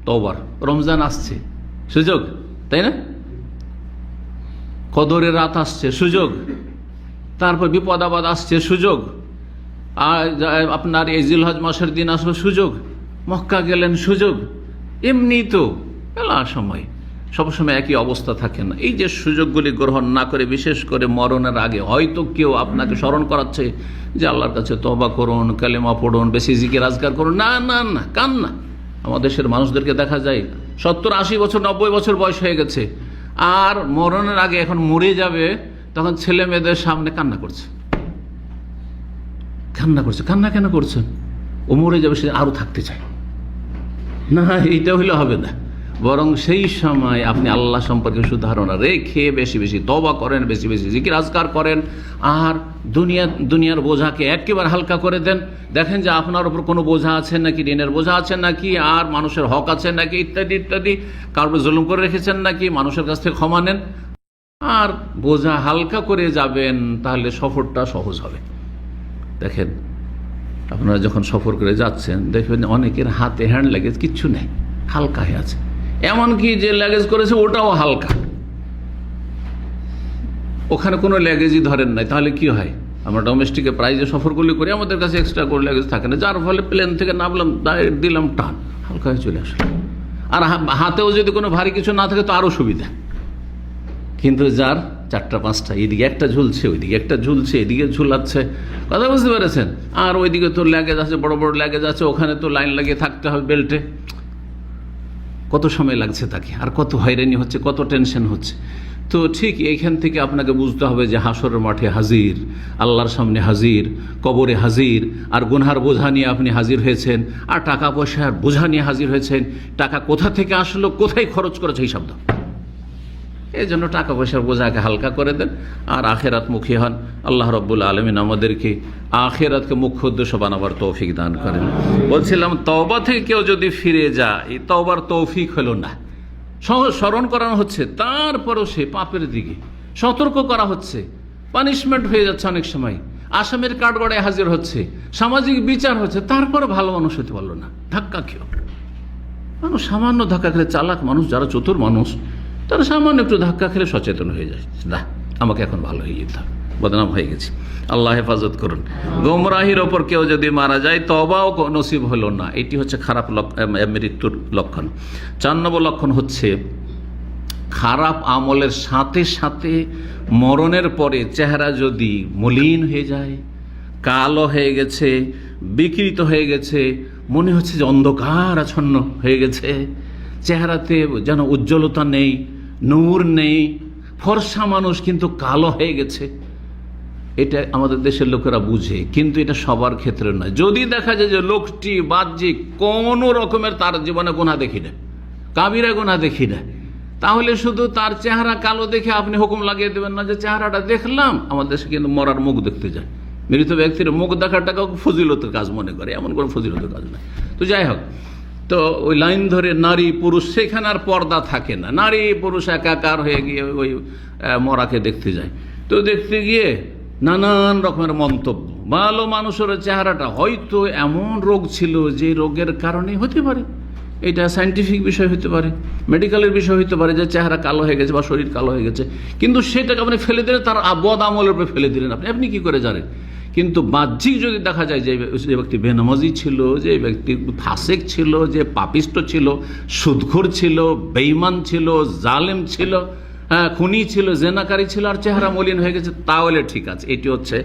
তওবার, রমজান আসছে, সুযোগ, তাই না? কদরের রাত আসছে, সুযোগ। তারপর বিপদ আপদ আসছে, সুযোগ। আর আপনার এই জিলহজ মাসের দিন আসলো, সুযোগ। মক্কা গেলেন, সুযোগ। এমনি তো মেলা সময়, সবসময় একই অবস্থা থাকে না। এই যে সুযোগগুলি গ্রহণ না করে, বিশেষ করে মরণের আগে হয়তো কেউ আপনাকে স্মরণ করাচ্ছে যে আল্লাহর কাছে তওবা করুন, কালেমা পড়ুন, বেশি জিকির আজকার করুন, না না না, কান না। আমাদের দেশের মানুষদেরকে দেখা যায় 70-80 বছর, 90 বছর বয়স হয়ে গেছে, আর মরণের আগে এখন মরে যাবে, তখন ছেলে মেয়েদের সামনে কান্না করছে। কান্না কেন করছেন? ও মরে যাবে, সে আরো থাকতে চায় না, এইটা হইলে হবে না। বরং সেই সময় আপনি আল্লাহ সম্পর্কে সুধারণা রেখে বেশি বেশি তওবা করেন, বেশি বেশি জিকির আজকার করেন, আর দুনিয়ার বোঝাকে একেবারে হালকা করে দেন। দেখেন যে আপনার উপর কোনো বোঝা আছে নাকি, ঋণের বোঝা আছে নাকি, আর মানুষের হক আছে নাকি, ইত্যাদি ইত্যাদি, কারোর জুলুম করে রেখেছেন নাকি, মানুষের কাছ থেকে ক্ষমা নেন, আর বোঝা হালকা করে যাবেন, তাহলে সফরটা সহজ হবে। দেখেন আপনারা যখন সফর করে যাচ্ছেন, দেখবেন অনেকের হাতে হ্যান্ড লাগেজ কিচ্ছু নেই, হালকা হয়ে আছে। এমনকি যে লাগেজ করেছে ওটাও হালকা, ওখানে কোনো লাগেজই ধরেন নাই। তাহলে কি হয়, আমরা ডোমেস্টিকে প্রাইজে সফরগুলি করি, আমাদের কাছে এক্সট্রা করে লাগেজ থাকে না, যার ফলে প্লেন থেকে নামলাম, দিলাম টান, হালকা হয়ে চলে আসলো। আর হাতেও যদি কোনো ভারী কিছু না থাকে তো আরও সুবিধা। কিন্তু যার 4টা-5টা, এইদিকে একটা ঝুলছে, ওইদিকে একটা ঝুলছে, এদিকে ঝুলাচ্ছে, কথা বুঝতে পেরেছেন? আর ওইদিকে তো লাগেজ আছে, বড় বড় লাগেজ আছে, ওখানে তো লাইন লাগিয়ে থাকতে হবে বেল্টে। কত সময় লাগছে তাকে, আর কত হয়রানি হচ্ছে, কত টেনশন হচ্ছে। তো ঠিক এইখান থেকে আপনাকে বুঝতে হবে যে হাসরের মাঠে হাজির, আল্লাহর সামনে হাজির, কবরে হাজির, আর গুনহার বোঝা নিয়ে আপনি হাজির হয়েছেন, আর টাকা পয়সার বোঝা নিয়ে হাজির হয়েছেন। টাকা কোথা থেকে আসলো, কোথায় খরচ করেছে, এই শব্দ। এই জন্য টাকা পয়সার বোঝাকে হালকা করে দেন, আর আখেরাত মুখী হন। আল্লাহ রব্বুল আলমিন আমাদেরকে আখেরাতকে মুখ্য উদ্দেশ্য বানাবার তৌফিক দান করেন। বলছিলাম, তওবা থেকে কেউ যদি ফিরে যায়, এই তওবার তৌফিক হলো না। স্মরণ করানো হচ্ছে, তারপরও সে পাপের দিকে সতর্ক করা হচ্ছে, পানিশমেন্ট হয়ে যাচ্ছে অনেক সময়, আসামের কাঠগড়ায় হাজির হচ্ছে, সামাজিক বিচার হচ্ছে, তারপরে ভালো মানুষ হতে পারলো না, ধাক্কা খেয়েও। মানুষ সামান্য ধাক্কা খেলে, চালাক মানুষ যারা, চতুর মানুষ, তারা সামান্য একটু ধাক্কা খেলে সচেতন হয়ে যায়, না আমাকে এখন ভালো হয়ে যেতে হবে, বদনাম হয়ে গেছি। আল্লাহ হেফাজত করুন। গোমরাহির ওপর কেউ যদি মারা যায়, তওবাও নসিব হলো না, এটি হচ্ছে খারাপ মৃত্যুর লক্ষণ। 4 নম্বর লক্ষণ হচ্ছে খারাপ আমলের সাথে সাথে মরণের পরে চেহারা যদি মলিন হয়ে যায়, কালো হয়ে গেছে, বিকৃত হয়ে গেছে, মনে হচ্ছে যে অন্ধকার আচ্ছন্ন হয়ে গেছে, চেহারাতে যেন উজ্জ্বলতা নেই, নূর নেই, ফর্সা মানুষ কিন্তু কালো হয়ে গেছে। এটা আমাদের দেশের লোকেরা বুঝে, কিন্তু এটা সবার ক্ষেত্রে নয়। যদি দেখা যায় যে লোকটি বাহ্যিক কোনো রকমের তার জীবনে গুনাহ দেখি না, কাবিরা গুনাহ দেখি না, তাহলে শুধু তার চেহারা কালো দেখে আপনি হুকুম লাগিয়ে দেবেন না যে চেহারাটা দেখলাম। আমাদের দেশে কিন্তু মরার মুখ দেখতে যায়, মৃত ব্যক্তির মুখ দেখাটাকে ফজিলতের কাজ মনে করে, এমন কোনো ফজিলতের কাজ না। তো যাই হোক, তো ওই লাইন ধরে নারী পুরুষ, সেখানে আর পর্দা থাকে না, নারী পুরুষ একাকার হয়ে গিয়ে ওই মরাকে দেখতে যায়। তো দেখতে গিয়ে নানান রকমের মন্তব্য। ভালো মানুষের চেহারাটা হয়তো এমন রোগ ছিল যে রোগের কারণে হতে পারে, এটা সায়েন্টিফিক বিষয় হতে পারে, মেডিকেলের বিষয় হতে পারে, যে চেহারা কালো হয়ে গেছে বা শরীর কালো হয়ে গেছে, কিন্তু সেটাকে আপনি ফেলে দিলেন, তার বদ আমলের উপরে ফেলে দিলেন আপনি কি করে জানেন? কিন্তু বাহ্যিক যদি দেখা যায় যে ব্যক্তি বেনামাজি ছিল, যে ব্যক্তি ফাসেক ছিল, যে পাপিষ্ট ছিল, সুদখোর ছিল, বেঈমান ছিল, জালেম ছিল, খুনি ছিল, জেনাকারী ছিল, আর চেহারা মলিন হয়ে গেছে, তাহলে ঠিক আছে, এটি হচ্ছে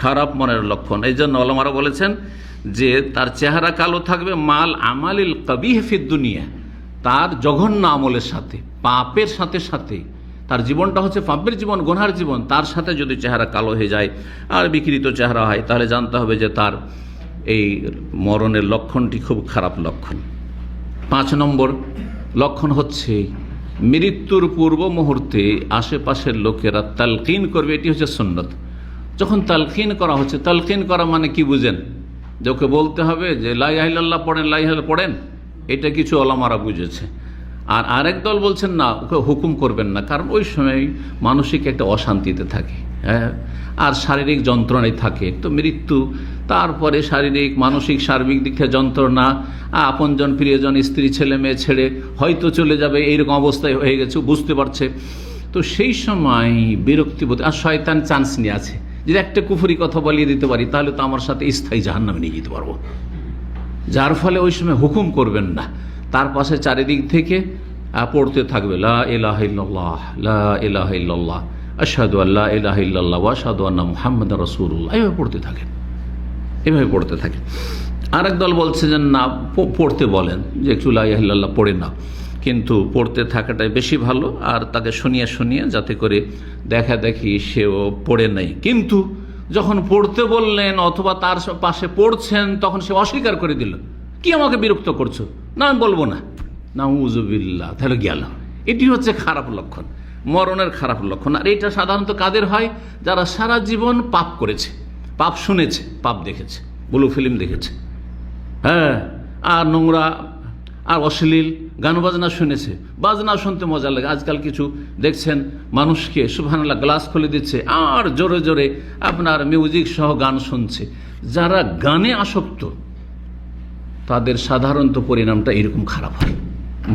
খারাপ মনের লক্ষণ। এই জন্য ওলামারা বলেছেন যে তার চেহারা কালো থাকবে, মাল আমালিল কবিহ ফিদ দুনিয়া, তার জঘন্য আমলের সাথে, পাপের সাথে সাথে, তার জীবনটা হচ্ছে পাপের জীবন, গুনহার জীবন, তার সাথে যদি চেহারা কালো হয়ে যায় আর বিকৃত চেহারা হয়, তাহলে জানতে হবে যে তার এই মরণের লক্ষণটি খুব খারাপ লক্ষণ। 5 নম্বর লক্ষণ হচ্ছে মৃত্যুর পূর্ব মুহূর্তে আশেপাশের লোকেরা তালকিন করবে, এটি হচ্ছে সুন্নত। যখন তালকিন করা হচ্ছে, তালকিন করা মানে কি বুঝেন? যে ওকে বলতে হবে যে লা ইলাহা ইল্লাল্লাহ পড়েন, লা ইলাহা ইল্লাল্লাহ পড়েন, এটা কিছু ওলামারা বুঝেছে। আর আরেক দল বলছেন না, ওকে হুকুম করবেন না, কারণ ওই সময় মানসিক একটা অশান্তিতে থাকে, হ্যাঁ, আর শারীরিক যন্ত্রণায় থাকে। তো মৃত্যু, তারপরে শারীরিক মানসিক সার্বিক দিক থেকে যন্ত্রণা, আপনজন প্রিয়জন স্ত্রী ছেলে মেয়ে ছেড়ে হয়তো চলে যাবে, এইরকম অবস্থায় হয়ে গেছে, বুঝতে পারছে। তো সেই সময় বিরক্তিবোধ, আর শয়তান চান্স নিয়ে আছে, যদি একটা কুফরি কথা বলিয়ে দিতে পারি তাহলে তো আমার সাথে স্থায়ী জাহান্নামে নিয়ে যেতে পারবো। যার ফলে ওই সময় হুকুম করবেন না, তার পাশে চারিদিক থেকে পড়তে থাকবে লা ইলাহা ইল্লাল্লাহ, লা ইলাহা ইল্লাল্লাহ, আশহাদু আল্লা ইলাহা ইল্লাল্লাহ ওয়া আশহাদু আন্না মুহাম্মাদার রাসূলুল্লাহ, এভাবে পড়তে থাকেন, এভাবে পড়তে থাকেন। আরেক দল বলছে যে না, পড়তে বলেন, যে একটু লা ইলাহা ইল্লাল্লাহ পড়ে নাও, কিন্তু পড়তে থাকাটাই বেশি ভালো। আর তাকে শুনিয়ে শুনিয়ে যাতে করে দেখা দেখি সেও পড়ে নাই, কিন্তু যখন পড়তে বললেন অথবা তার পাশে পড়ছেন তখন সে অস্বীকার করে দিল, কি আমাকে বিরক্ত করছো, না আমি বলবো না, নাউযুবিল্লাহ, তাহলে গেল। এটি হচ্ছে খারাপ লক্ষণ, মরণের খারাপ লক্ষণ। আর এটা সাধারণত কাদের হয়? যারা সারা জীবন পাপ করেছে, পাপ শুনেছে, পাপ দেখেছে, ব্লু ফিল্ম দেখেছে, হ্যাঁ, আর নোংরা আর অশ্লীল গান বাজনা শুনেছে। বাজনা শুনতে মজা লাগে। আজকাল কিছু দেখছেন মানুষকে সুবহানাল্লাহ গ্লাস খুলে দিচ্ছে আর জোরে জোরে আপনার মিউজিক সহ গান শুনছে। যারা গানে আসক্ত তাদের সাধারণত পরিণামটা এরকম খারাপ হয়,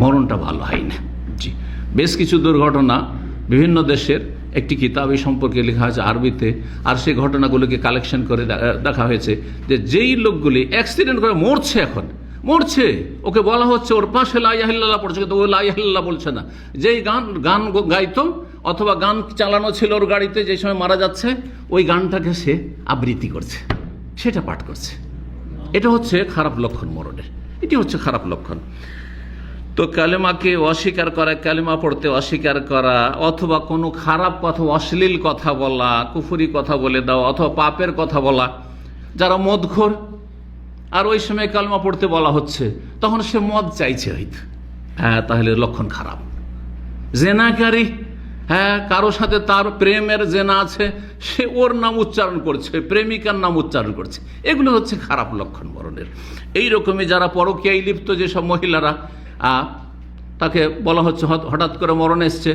মরণটা ভালো হয় না। জি, বেশ কিছু দুর্ঘটনা বিভিন্ন দেশের একটি কিতাব এই সম্পর্কে লেখা আছে আরবিতে, আর সেই ঘটনাগুলোকে কালেকশন করে দেখা হয়েছে যে যেই লোকগুলি অ্যাক্সিডেন্ট করে মরছে, এখন মরছে, ওকে বলা হচ্ছে ওর পাশে লা ইলাহা ইল্লাল্লাহ পড়ছে, কিন্তু ও লা ইলাহা ইল্লাল্লাহ বলছে না। যেই গান গাইতো অথবা গান চালানো ছিল ওর গাড়িতে যে সময় মারা যাচ্ছে, ওই গানটাকে সে আবৃত্তি করছে, সেটা পাঠ করছে। এটা হচ্ছে খারাপ লক্ষণ মরণের, এটি হচ্ছে খারাপ লক্ষণ। তো কালেমাকে অস্বীকার করা, কালেমা পড়তে অস্বীকার করা, অথবা কোনো খারাপ কথা, অশ্লীল কথা বলা, কুফরি কথা বলে দেওয়া, অথবা পাপের কথা বলা। যারা মদখোর, আর ওই সময় কালেমা পড়তে বলা হচ্ছে, তখন সে মদ চাইছে হয়তো, হ্যাঁ, তাহলে লক্ষণ খারাপ। জেনাকারী, হ্যাঁ, কারো সাথে তার প্রেমের জেনা আছে, সে ওর নাম উচ্চারণ করছে, প্রেমিকার নাম উচ্চারণ করছে, এগুলো হচ্ছে খারাপ লক্ষণ মরণের। এইরকমই যারা পরকীয়ায় লিপ্ত যেসব মহিলারা, তাকে বলা হচ্ছে হঠাৎ করে মরণ এসছে,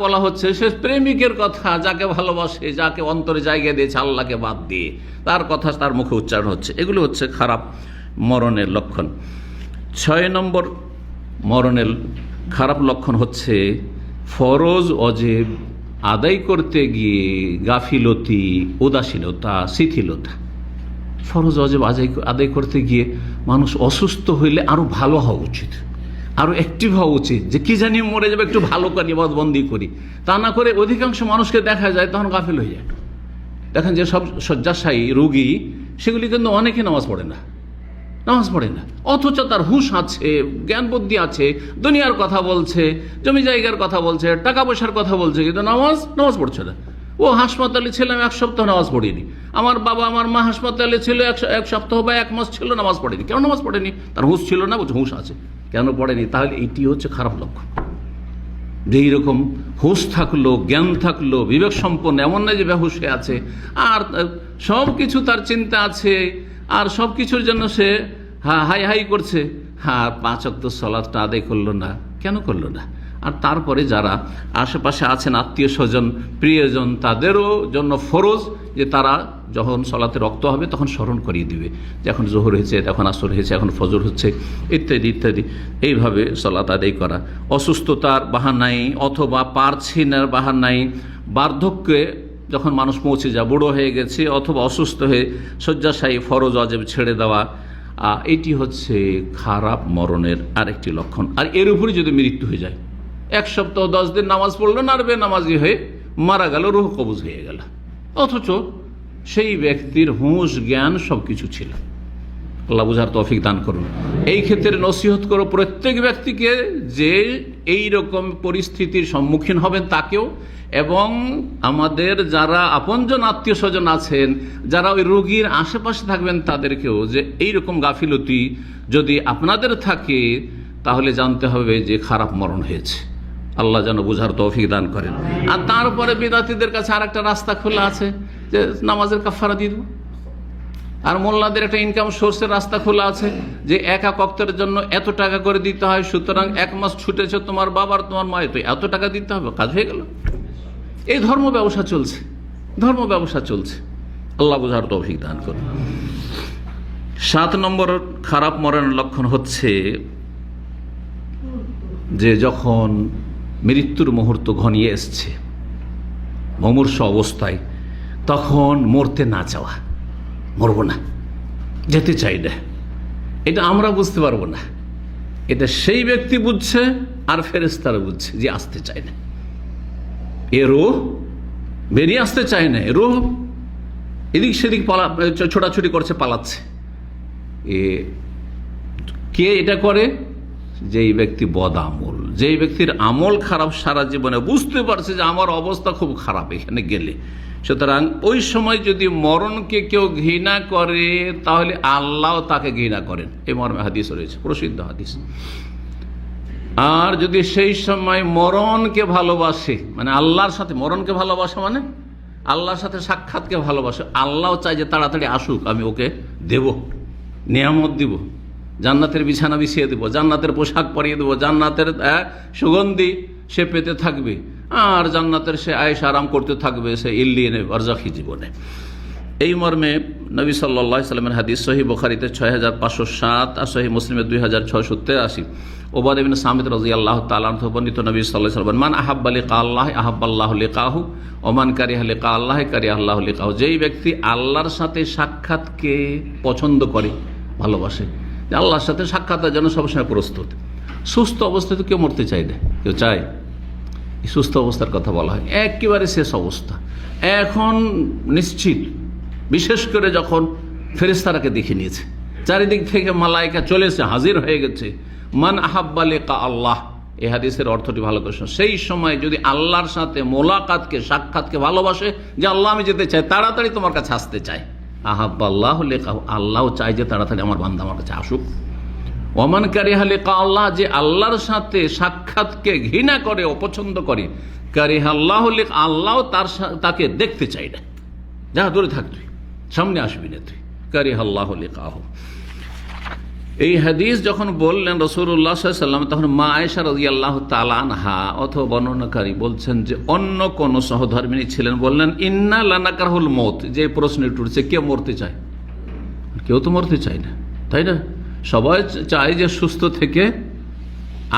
বলা হচ্ছে সে প্রেমিকের কথা, যাকে ভালোবাসে, যাকে অন্তরে জায়গা দিয়েছে আল্লাহকে বাদ দিয়ে, তার কথা তার মুখে উচ্চারণ হচ্ছে, এগুলো হচ্ছে খারাপ মরণের লক্ষণ। 6 নম্বর মরণের খারাপ লক্ষণ হচ্ছে ফরজ অজেব আদায় করতে গিয়ে গাফিলতি, উদাসীনতা, শিথিলতা। ফরজ অজেব আদায় করতে গিয়ে মানুষ অসুস্থ হইলে আরো ভালো হওয়া উচিত, আরো অ্যাক্টিভ হওয়া উচিত, যে কি জানি মরে যাবে, একটু ভালো করে ইবাদতবন্দি করি। তা না করে অধিকাংশ মানুষকে দেখা যায় তখন গাফিল হয়ে যায়। দেখেন যে সব শয্যাশায়ী রোগী, সেগুলি কিন্তু অনেকে নামাজ পড়ে না, অথচ তার হুঁশ আছে, জ্ঞান বুদ্ধি আছে, দুনিয়ার কথা বলছে, জমি জায়গার কথা বলছে, টাকা পয়সার কথা বলছে, কিন্তু নামাজ পড়ছে না। ও হাসপাতালে ছিলাম 1 সপ্তাহ, নামাজ পড়িনি। আমার বাবা আমার মা হাসপাতালে ছিল 1 সপ্তাহ বা 1 মাস ছিল, নামাজ পড়েনি। কেন নামাজ পড়েনি? তার হুঁশ ছিল না, বলছে হুঁশ আছে, কেন পড়েনি? তাহলে এটি হচ্ছে খারাপ লক্ষণ। যে এইরকম হুঁশ থাকলো, জ্ঞান থাকলো, বিবেক সম্পন্ন, এমন না যে বেহুশ হয়ে আছে, আর সব কিছু তার চিন্তা আছে, আর সব কিছুর জন্য সে হাই হাই করছে, আর 5 ওয়াক্ত সালাতটা আদায় করলো না। কেন করলো না? আর তারপরে যারা আশেপাশে আছেন, আত্মীয় স্বজন, প্রিয়জন, তাদেরও জন্য ফরজ যে তারা যখন সলাতে রক্ত হবে তখন স্মরণ করিয়ে দিবে যে এখন জোহর হয়েছে, এখন আসর হয়েছে, এখন ফজর হচ্ছে, ইত্যাদি ইত্যাদি। এইভাবে সলাত আদায় করা। অসুস্থতার বাহানায় অথবা পারছিনার বাহানায়, বার্ধক্যে যখন মানুষ পৌঁছে যায়, বুড়ো হয়ে গেছে অথবা অসুস্থ হয়ে শয্যাশায়ী, ফরজ অজেব ছেড়ে দেওয়া, এটি হচ্ছে খারাপ মরণের আরেকটি লক্ষণ। আর এর উপরে যদি মৃত্যু হয়ে যায়, 1 সপ্তাহ 10 দিন নামাজ পড়লো না, আর বেনামাজি হয়ে মারা গেল, রূহ কবজ হয়ে গেল, অথচ সেই ব্যক্তির হুঁশ জ্ঞান সবকিছু ছিল। আল্লাহ বুঝার তৌফিক দান করুন। এই ক্ষেত্রে নসিহত করো প্রত্যেক ব্যক্তিকে যে এই রকম পরিস্থিতির সম্মুখীন হবেন তাকেও, এবং আমাদের যারা আপনজন আত্মীয় স্বজন আছেন, যারা ওই রোগীর আশেপাশে থাকবেন তাদেরকেও, যে এইরকম গাফিলতি যদি আপনাদের থাকে তাহলে জানতে হবে যে খারাপ মরণ হয়েছে। আল্লাহ যেন বুঝার তৌফিক দান করেন। আর তারপরে বিদাতীদের কাছে আর একটা রাস্তা খোলা আছে যে নামাজের কাফারা দিয়ে দেবো। আর মোল্লাদের একটা ইনকাম সোর্সের রাস্তা খোলা আছে যে এক ওয়াক্তের জন্য এত টাকা করে দিতে হয়, সুতরাং 1 মাস ছুটেছে তোমার বাবার তোমার মায়ের, তো এত টাকা দিতে হবে, কাজ হয়ে গেল। এই ধর্ম ব্যবসা চলছে, ধর্ম ব্যবসা চলছে। আল্লাহ বুঝার তৌফিক দান করুন। 7 নম্বর খারাপ মরণের লক্ষণ হচ্ছে যে যখন মৃত্যুর মুহূর্ত ঘনিয়ে এসছে, মুমূর্ষু অবস্থায়, তখন মরতে না চাওয়া, মরবো না, যেতে চাই না। এটা আমরা বুঝতে পারবো না, এটা সেই ব্যক্তি বুঝছে আর ফেরেশতারা বুঝছে যে আসতে চায় না, এ রূহ বেরিয়ে আসতে চায় না, রূহ এদিক সেদিক ছোটাছুটি করছে, পালাচ্ছে। কে এটা করে? যেই ব্যক্তি বদ আমল, যেই ব্যক্তির আমল খারাপ সারা জীবনে, বুঝতে পারছে যে আমার অবস্থা খুব খারাপ এখানে গেলে। সুতরাং ওই সময় যদি মরণকে কেউ ঘৃণা করে তাহলে আল্লাহ তাকে ঘৃণা করেন, এই মর্মে হাদিস রয়েছে, প্রসিদ্ধ হাদিস। আর যদি সেই সময় মরণকে ভালোবাসে, মানে আল্লাহর সাথে মরণকে ভালোবাসে, মানে আল্লাহর সাথে সাক্ষাৎকে ভালোবাসে, আল্লাহ চাই যে তাড়াতাড়ি আসুক, আমি ওকে দেব, নিয়ামত দিব, জান্নাতের বিছানা বিছিয়ে দেবো, জান্নাতের পোশাক পরিয়ে দেবো, জান্নাতের সুগন্ধি সে পেতে থাকবে, আর জান্নাতের সে আয়েশ আরাম করতে থাকবে সে ইল্লিনে বারজাখী জীবনে। এই মর্মে নবী সাল্লাল্লাহু আলাইহি সাল্লামের হাদিস সহিহ বুখারীতে 6507 আর সহিহ মুসলিমে 2683। উবাদা ইবনে সামিত রাদিয়াল্লাহু তাআলা আনহু বর্ণিত, নবী সাল্লাল্লাহু আলাইহি ওয়াসাল্লাম, মান আহাব্বা লিকা আল্লাহ আহাব্বাল্লাহু লিকাহু ওয়া মান কারিহা লিকা আল্লাহ কারিহাল্লাহু লিকাহু। যেই ব্যক্তি আল্লাহর সাথে সাক্ষাৎকে পছন্দ করে, ভালোবাসে, আল্লাহর সাথে সাক্ষাতের জন্য সবসময় প্রস্তুত। সুস্থ অবস্থায় তো কেউ মরতে চায় না, কেউ চায়? সুস্থ অবস্থার কথা বলা হয়, একেবারে শেষ অবস্থা। এখন নিশ্চিত, বিশেষ করে যখন ফেরেশতারাকে দেখে নিয়েছে, চারিদিক থেকে মালায়েকা চলে এসে হাজির হয়ে গেছে। মান আহাব্বা লিকা আল্লাহ, এই হাদিসের অর্থটি ভালো করে শুনুন। সেই সময় যদি আল্লাহর সাথে মোলাকাতকে, সাক্ষাৎকে ভালোবাসে, যে আল্লাহ আমি যেতে চাই, তাড়াতাড়ি তোমার কাছে আসতে চাই, আহাব্বাল্লাহু লিকাহু, আল্লাহ চাই যে তাড়াতাড়ি আমার বান্দা আমার কাছে আসুক। ওমান কারিহা লিকা আল্লাহ, যে আল্লাহর সাথে সাক্ষাৎকে ঘৃণা করে, অপছন্দ করে, কারিহাল্লাহু লিকা, আল্লাহ তাকে দেখতে চাই না, যা দূরে থাক, তুই সামনে আসবি না, তুই কারিহাল্লাহু লিকাহু। এই হাদিস যখন বললেন রাসূলুল্লাহ সাল্লাল্লাহু আলাইহি ওয়াসাল্লাম, তখন মা আয়েশা রাদিয়াল্লাহু তাআলা আনহা অথবা বর্ণনাকারী বলছেন যে অন্য কোন সহধর্মিণী ছিলেন, বললেন ইন্না লানাকারহুল মউত, যে প্রশ্নটি উঠছে, কে মরতে চায়? কেউ তো মরতে চায় না, তাই না? সবাই চায় যে সুস্থ থেকে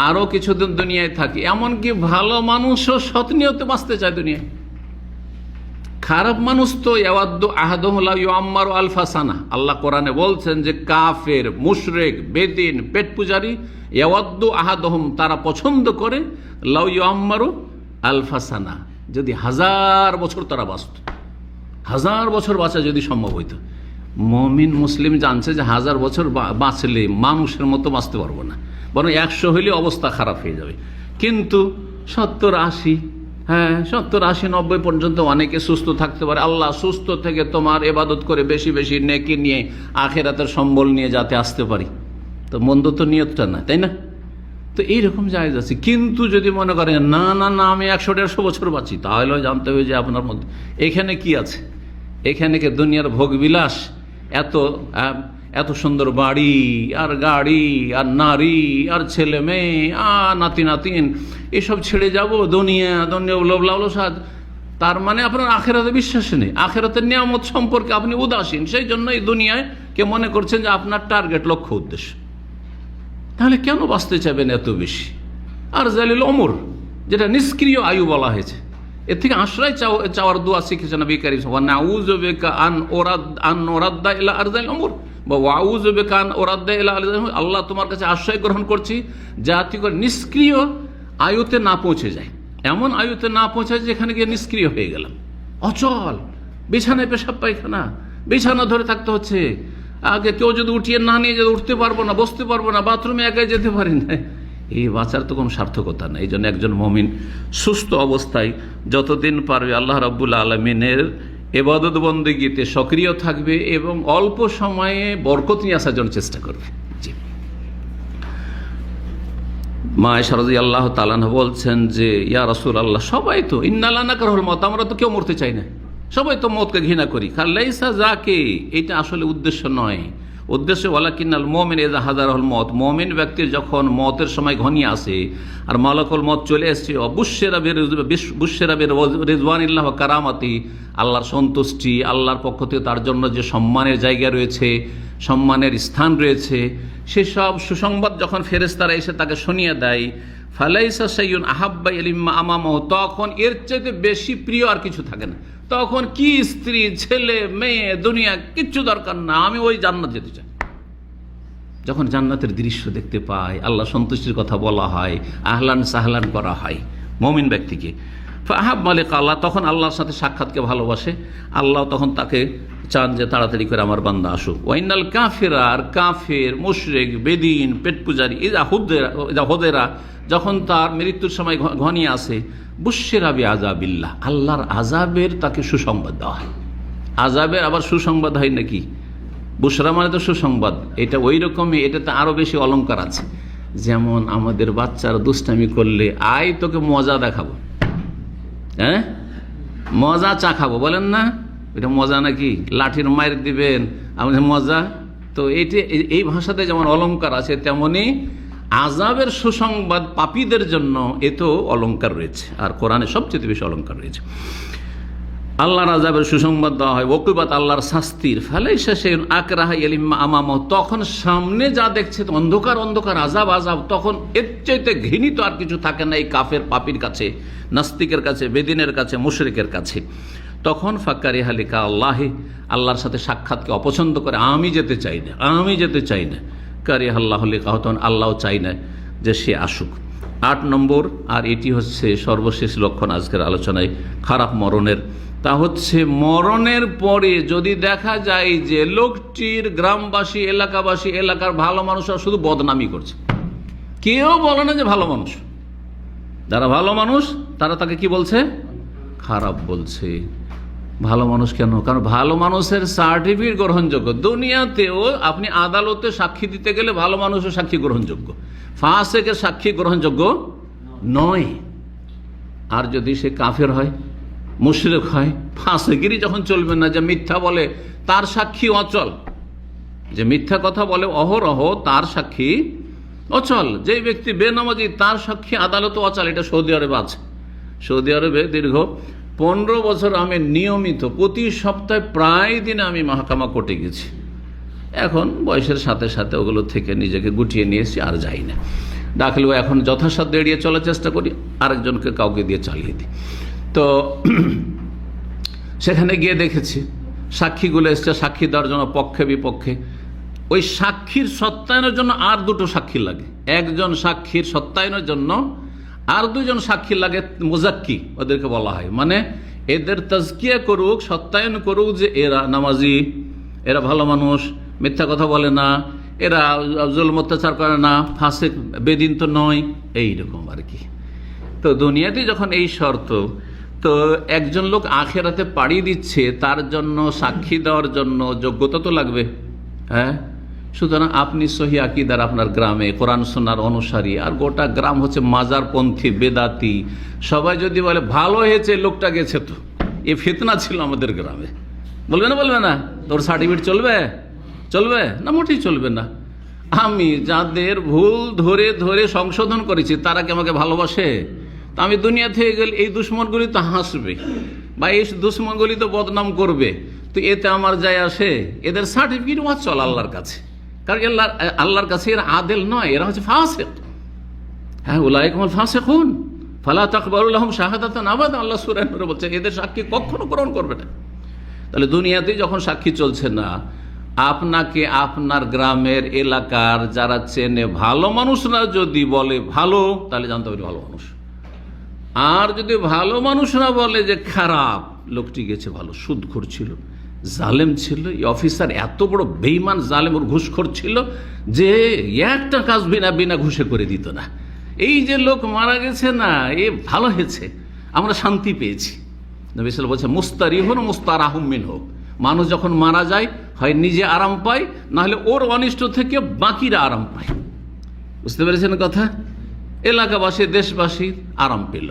আরো কিছুদিন দুনিয়ায় থাকি। এমনকি ভালো মানুষও সৎ নিয়তে বাঁচতে চায় দুনিয়ায়। খারাপ মানুষ তো ইয়াওয়াদ্দু আহাদুহুম লা ইউআম্মারু আলফা সানা, আল্লাহ কোরআনে বলছেন যে কাফের, মুশরিক, বেদিন, পেট পূজারী, ইয়াওয়াদ্দু আহাদুহুম, তারা পছন্দ করে, লা ইউআম্মারু আলফা সানা, যদি 1000 বছর তারা বাঁচত, 1000 বছর বাঁচা যদি সম্ভব হইতো। মুমিন মুসলিম জানছে যে 1000 বছর বাঁচলে মানুষের মতো বাঁচতে পারবো না, বরং 100 হইলে অবস্থা খারাপ হয়ে যাবে। কিন্তু 70, 80, 70, 80, 90 পর্যন্ত অনেকে সুস্থ থাকতে পারে। আল্লাহ সুস্থ থেকে তোমার ইবাদত করে বেশি বেশি নেকি নিয়ে আখিরাতের সম্বল নিয়ে যাতে আসতে পারি, তো মন্দ তো নিয়তটা না, তাই না? তো এইরকম জায়েজ আছে। কিন্তু যদি মনে করেন না না না আমি 100-150 বছর বাঁচি, তাহলে জানতে হবে যে আপনার মধ্যে এখানে কি আছে। এখানে কি দুনিয়ার ভোগ বিলাস, এত সুন্দর বাড়ি আর গাড়ি আর নারী আর ছেলে মেয়ে আর নাতি নাতিন, এসব ছেড়ে যাব দুনিয়া লালসাদ, তার মানে আপনার আখেরাতে বিশ্বাস নেই, আখেরাতের নিয়ামত সম্পর্কে আপনি উদাসীন। সেই জন্য এই দুনিয়ায় কে মনে করছেন যে আপনার টার্গেট, লক্ষ্য, উদ্দেশ্য। তাহলে কেন বাঁচতে চাইবেন এত বেশি? আর জালিল ওমর, যেটা নিষ্ক্রিয় আয়ু বলা হয়েছে, এর থেকে আশ্রয় চাওয়ার দোয়া শিখেছে নবী কারীম সাল্লাল্লাহু আলাইহি ওয়াসাল্লাম, নাউযু বিকা আন ওরাদ্দা ইলা আরযাল উমর বা ওয়াউযু বিকা আন ওরাদ্দা ইলা আরযাল উমর, আল্লাহ তোমার কাছে আশ্রয় গ্রহণ করছি যাতে করে নিষ্ক্রিয় আয়ুতে না পৌঁছে যায়, এমন আয়ুতে না পৌঁছায় যেখানে গিয়ে নিষ্ক্রিয় হয়ে গেলাম, অচল, বিছানায় পেশাব পায়খানা, বিছানা ধরে থাকতে হচ্ছে। আগে কেউ যদি উঠিয়ে না নিয়ে যেতে, উঠতে পারবো না, বসতে পারবো না, বাথরুমে একাই যেতে পারি না, এই বাঁচার তো কোনো সার্থকতা নেই। এই জন্য একজন মুমিন সুস্থ অবস্থায় যতদিন পারবে আল্লাহ রাব্বুল আলামিনের ইবাদত বন্দেগীতে সক্রিয় থাকবে এবং অল্প সময়ে বরকত নিয়ে আসার জন্য চেষ্টা করবে। জি, মা আয়েশা রাদিয়াল্লাহু তাআলা আনহা বলছেন যে ইয়া রাসূলুল্লাহ, সবাই তো ইন্না লা নাকরাহুল মউত, আমরা তো কেউ মরতে চাই না, সবাই তো মওতকে ঘৃণা করি। লাইসা যাকে, এটা আসলে উদ্দেশ্য নয়। উদ্দেশ্য ওয়ালাকিন্নাল মুমিন ইযা হাযারাহুল মউত, মুমিন ব্যক্তির যখন মওতের সময় ঘনিয়ে আসে আর মালাকুল মউত চলে এসেছে, বুশশিরা বিরিজওয়ানিল্লাহ ওয়া কারামাতি, আল্লাহর সন্তুষ্টি, আল্লাহর পক্ষ থেকে তার জন্য যে সম্মানের জায়গা রয়েছে, সম্মানের স্থান রয়েছে, সেসব সুসংবাদ যখন ফেরেশতারা এসে তাকে শুনিয়ে দেয়, ফালাইসা শাইউন আহাব্বা ইলাইহি আমামাহু, তখন এর চাইতে বেশি প্রিয় আর কিছু থাকে না। তখন কি স্ত্রী, ছেলে, মেয়ে, দুনিয়া কিচ্ছু দরকার না, আমি ওই জান্নাত যেতে চাই। যখন জান্নাতের দৃশ্য দেখতে পায়, আল্লাহ সন্তুষ্টির কথা বলা হয়, আহলান সাহলান করা হয় মুমিন ব্যক্তিকে, ফাহাব মালিক আল্লাহ, তখন আল্লাহর সাথে সাক্ষাৎকে ভালোবাসে। আল্লাহ তখন তাকে চান যে তাড়াতাড়ি করে আমার বান্দা আসুক। ওয়াইনাল কাফিরা, আর কাফের, মুশরিক, বেদিন, পেট পূজারি, ইজা হুদেরা, যখন তার মৃত্যুর সময় ঘনিয়ে আসে, বুশশিরা বিআযাবিল্লাহ, আল্লাহর আযাবের তাকে সুসংবাদ দেওয়া হয়। আযাবের আবার সুসংবাদ হয় নাকি? বুশরা মানে তো সুসংবাদ, এটা ওই রকমই, এটাতে আরও বেশি অলংকার আছে। যেমন আমাদের বাচ্চারা দুষ্টামি করলে, আয় তোকে মজা দেখাবো, হ্যাঁ মজা চাখাবো, বলেন না? এটা মজা নাকি? লাঠির মায়ের দিবেন, আমাদের মজা। তো এই ভাষাতে যেমন অলংকার আছে, তেমনি আযাবের সুসংবাদ পাপীদের জন্য এতেও অলংকার রয়েছে। আর কোরআনে সবচেয়ে বেশি অলংকার রয়েছে। আল্লাহর আযাবের সুসংবাদ দেওয়া হয়, ওকুবাত, আল্লাহর শাস্তির, ফালাইসা শাইউন আকরাহা ইলাইহি আমামাহু, তখন সামনে যা দেখছে অন্ধকার অন্ধকার, আযাব আযাব, তখন এর চাইতে ঘৃণিত আর কিছু থাকে না এই কাফের পাপীর কাছে, নাস্তিকের কাছে, বেদিনের কাছে, মুশরিকের কাছে। তখন ফাকারিহা লিকা আল্লাহি, আল্লাহর সাথে সাক্ষাৎকে অপছন্দ করে, আমি যেতে চাই না, আমি যেতে চাই না। কারিহাল্লাহু লিকাহু, তখন আল্লাহ চাই না যে সে আসুক। 8 নম্বর, আর এটি হচ্ছে সর্বশেষ লক্ষণ আজকের আলোচনায় খারাপ মরণের, তা হচ্ছে মরণের পরে যদি দেখা যায় যে লোকটির গ্রামবাসী, এলাকাবাসী, এলাকার ভালো মানুষরা শুধু বদনামি করছে, কেউ বলে না যে ভালো মানুষ। যারা ভালো মানুষ তারা তাকে কি বলছে? খারাপ বলছে। ভালো মানুষ কেন? কারণ ভালো মানুষের সার্টিফিকেট গ্রহণযোগ্য। দুনিয়াতেও আপনি আদালতে সাক্ষী দিতে গেলে ভালো মানুষের সাক্ষী গ্রহণযোগ্য, ফাসিকের সাক্ষী গ্রহণযোগ্য নয়। আর যদি সে কাফের হয়, মুশরিক হয়, ফাসিকেরই যখন চলবে না, যে মিথ্যা বলে তার সাক্ষী অচল, যে মিথ্যা কথা বলে অহরহ তার সাক্ষী অচল, যে ব্যক্তি বেনামাজি তার সাক্ষী আদালতে অচল। এটা সৌদি আরবে আছে। সৌদি আরবে দীর্ঘ 15 বছর আমি নিয়মিত প্রতি সপ্তাহে প্রায় দিনে আমি মাহকামা কোর্টে গেছি। এখন বয়সের সাথে সাথে ওগুলো থেকে নিজেকে গুটিয়ে নিয়েছি, আর যাই না। ডাকলেও এখন যথাসাধ্য এড়িয়ে চলার চেষ্টা করি, আরেকজনকে কাউকে দিয়ে চালিয়ে দিই। তো সেখানে গিয়ে দেখেছি সাক্ষীগুলো এসছে সাক্ষী দেওয়ার জন্য, পক্ষে বিপক্ষে। ওই সাক্ষীর সত্যায়নের জন্য আর 2টো সাক্ষী লাগে। একজন সাক্ষীর সত্যায়নের জন্য আর 2জন সাক্ষী লাগে, মুজাক্কি ওদেরকে বলা হয়। মানে এদের তাজকিয়া করুক, সত্যায়ন করুক যে এরা নামাজি, এরা ভালো মানুষ, মিথ্যা কথা বলে না, এরা জুলম অত্যাচার করে না, ফাসিক বেদিন তো নয়, এইরকম আর কি। তো দুনিয়াতে যখন এই শর্ত, তো একজন লোক আখেরাতে পাড়ি দিচ্ছে, তার জন্য সাক্ষী দেওয়ার জন্য যোগ্যতা তো লাগবে, হ্যাঁ। সুতরাং আপনি সহি আকীদার, আপনার গ্রামে কোরআন সুন্নাহর অনুসারী, আর গোটা গ্রাম হচ্ছে মাজারপন্থী, বেদাতি, সবাই যদি বলে ভালো হয়েছে লোকটা গেছে, তো এ ফিতনা ছিল আমাদের গ্রামে, বলবে না? বলবে না? তোর সার্টিফিকেট চলবে? চলবে না, মোটেই চলবে না। আমি যাদের ভুল ধরে ধরে সংশোধন করেছি, তারা কি আমাকে ভালোবাসে? তা আমি দুনিয়া থেকে গেলে এই দুশ্মনগুলি তো হাসবে, বা এই দুশ্মনগুলি তো বদনাম করবে, তো এতে আমার যায় আসে? এদের সার্টিফিকেট চল আল্লাহর কাছে, কারণ আল্লাহর কাছে এরা আদেল নয়, এরা হচ্ছে ফাসিক। হ্যাঁ, উলাইকুমুল ফাসিকুন ফালা তাকবালু লাহুম শাহাদাতান আবাদা, আল্লাহ সূরা নূরে বলছে এদের সাক্ষী কখনো গ্রহণ করবে না। তাহলে দুনিয়াতে যখন সাক্ষী চলছে না, আপনাকে আপনার গ্রামের এলাকার যারা চেনে ভালো মানুষরা যদি বলে ভালো, তাহলে জানতে হবে ভালো মানুষ। আর যদি ভালো মানুষরা বলে যে খারাপ, লোকটি গেছে ভালো, সুদখোর ছিল, জালেম ছিল, এই অফিসার এত বড় বেঈমান জালেম, ওর ঘুষখোর ছিল যে একটা কাজ বিনা ঘুষে করে দিত না, এই যে লোক মারা গেছে না, এ ভালো হয়েছে, আমরা শান্তি পেয়েছি। নবী সাল্লাল্লাহু আলাইহি ওয়াসাল্লাম বলছে মুস্তারিহুন মুস্তারাহুম মিনহু, মানুষ যখন মারা যায় হয় নিজে আরাম পায়, না হলে ওর অনিষ্ট থেকে বাকিরা আরাম পায়। বুঝতে পেরেছেন কথা? এলাকাবাসী দেশবাসী আরাম পেল।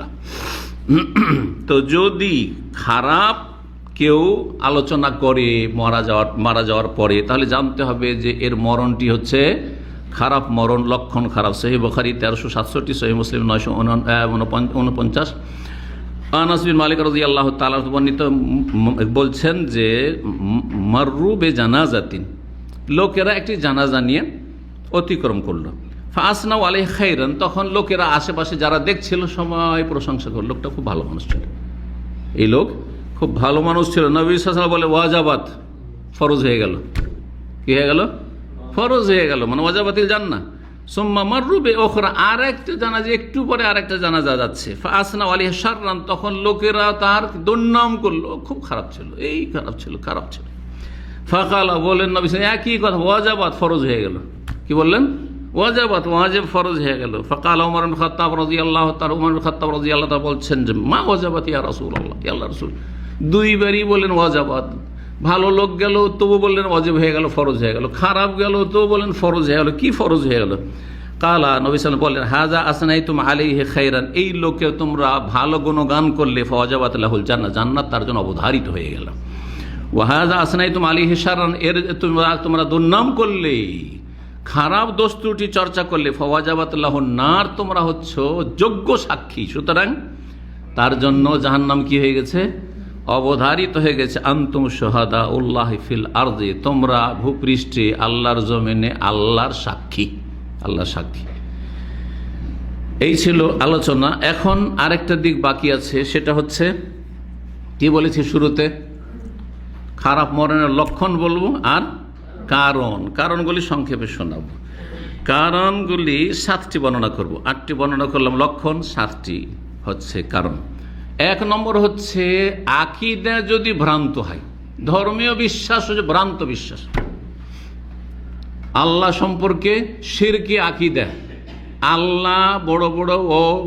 তো যদি খারাপ কেউ আলোচনা করে মারা যাওয়ার পরে, তাহলে জানতে হবে যে এর মরণটি হচ্ছে খারাপ মরণ, লক্ষণ খারাপ। সহিহ বুখারী 1367, সহিহ মুসলিম 949। আনাস বিন মালিক রাদিয়াল্লাহু তাআলা বর্ণিত বলছেন যে মাররু বে জানাজাতিন, লোকেরা একটি জানাজা নিয়ে অতিক্রম করলো। ফাসনাউ আলাইহি খাইরান, তখন লোকেরা আশেপাশে যারা দেখছিল সবাই প্রশংসা করল, লোকটা খুব ভালো মানুষ ছিল, এই লোক খুব ভালো মানুষ ছিল। নবী সাল্লাল্লাহু আলাইহি ওয়াসাল্লাম বলে ওয়াজাবাত, ফরজ হয়ে গেল। কি হয়ে গেল? ফরজ হয়ে গেল, মানে ওয়াজাবাতিল জান্নাহ। সুম্মা মাররু বে উখরা, আর একটা জানাজা, একটু পরে আর একটা জানাজা যাচ্ছে। ফাসনাউ আলাইহি শাররান, তখন লোকেরা তার দুর্নাম করলো, খুব খারাপ ছিল, এই খারাপ ছিল, খারাপ ছিল। ফাকালা, বললেন নবী সাল্লাল্লাহু আলাইহি ওয়াসাল্লাম একই কথা, ওয়াজাবাত, ফরজ হয়ে গেল। কি বললেন? ওয়াজাবাত, ওয়াজিব, ফরজ হয়ে গেল। ফাকালা ওমর ইবনে খাত্তাব রাদিয়াল্লাহু তাআলা, ওমর ইবনে খাত্তাব রাদিয়াল্লাহু তাআলা বলছেন যে মা ওয়াজাবাত ইয়া রাসূলুল্লাহ, ইয়া আল্লাহর রাসূল। দুইবারই বললেন ওয়াজাবাত। ভালো লোক গেল তবু বললেন ওয়াজিব হয়ে গেল, ফরজ হয়ে গেল। খারাপ গেল তবু বললেন ফরজ হয়ে গেল। কি ফরজ হয়ে গেল? কালা, নবী সাল্লাল্লাহু আলাইহি ওয়াসাল্লাম বললেন হাযা আসনাইতুম আলাইহি খাইরান, এই লোকে তোমরা ভালো গুণগান করলে, ফাওয়াজাবাত লাহুল জান্নাহ, জান্নাত তার জন্য অবধারিত হয়ে গেল। ওয়া হাযা আসনাইতুম আলাইহি শাররান, এর তোমরা দুর্নাম করলে, খারাপ দোষ ত্রুটি চর্চা করলে, ফাওয়াজাবাত লাহুন নার, তোমরা হচ্ছ যোগ্য সাক্ষী, সুতরাং তার জন্য জাহান্নাম কি হয়ে গেছে? অবধারিত হয়ে গেছে। আনতুম শুহাদা উল্লাহি ফিল আরদি, তোমরা ভূপৃষ্ঠে আল্লাহর জমিনে আল্লাহর সাক্ষী, আল্লাহর সাক্ষী। এই ছিল আলোচনা। এখন আরেকটা দিক বাকি আছে, সেটা হচ্ছে কি বলেছি শুরুতে, খারাপ মরণের লক্ষণ বলবো আর কারণগুলি সংক্ষেপে শোনাবো। কারণগুলি 7টি বর্ণনা করব, 8টি বর্ণনা করলাম লক্ষণ, 7টি হচ্ছে কারণ। 1 নম্বর হচ্ছে আকীদা যদি ভ্রান্ত হয়, ধর্মীয় বিশ্বাস হচ্ছে ভ্রান্ত বিশ্বাস, আল্লাহ সম্পর্কে শিরকি আকীদা, আল্লাহ বড় বড়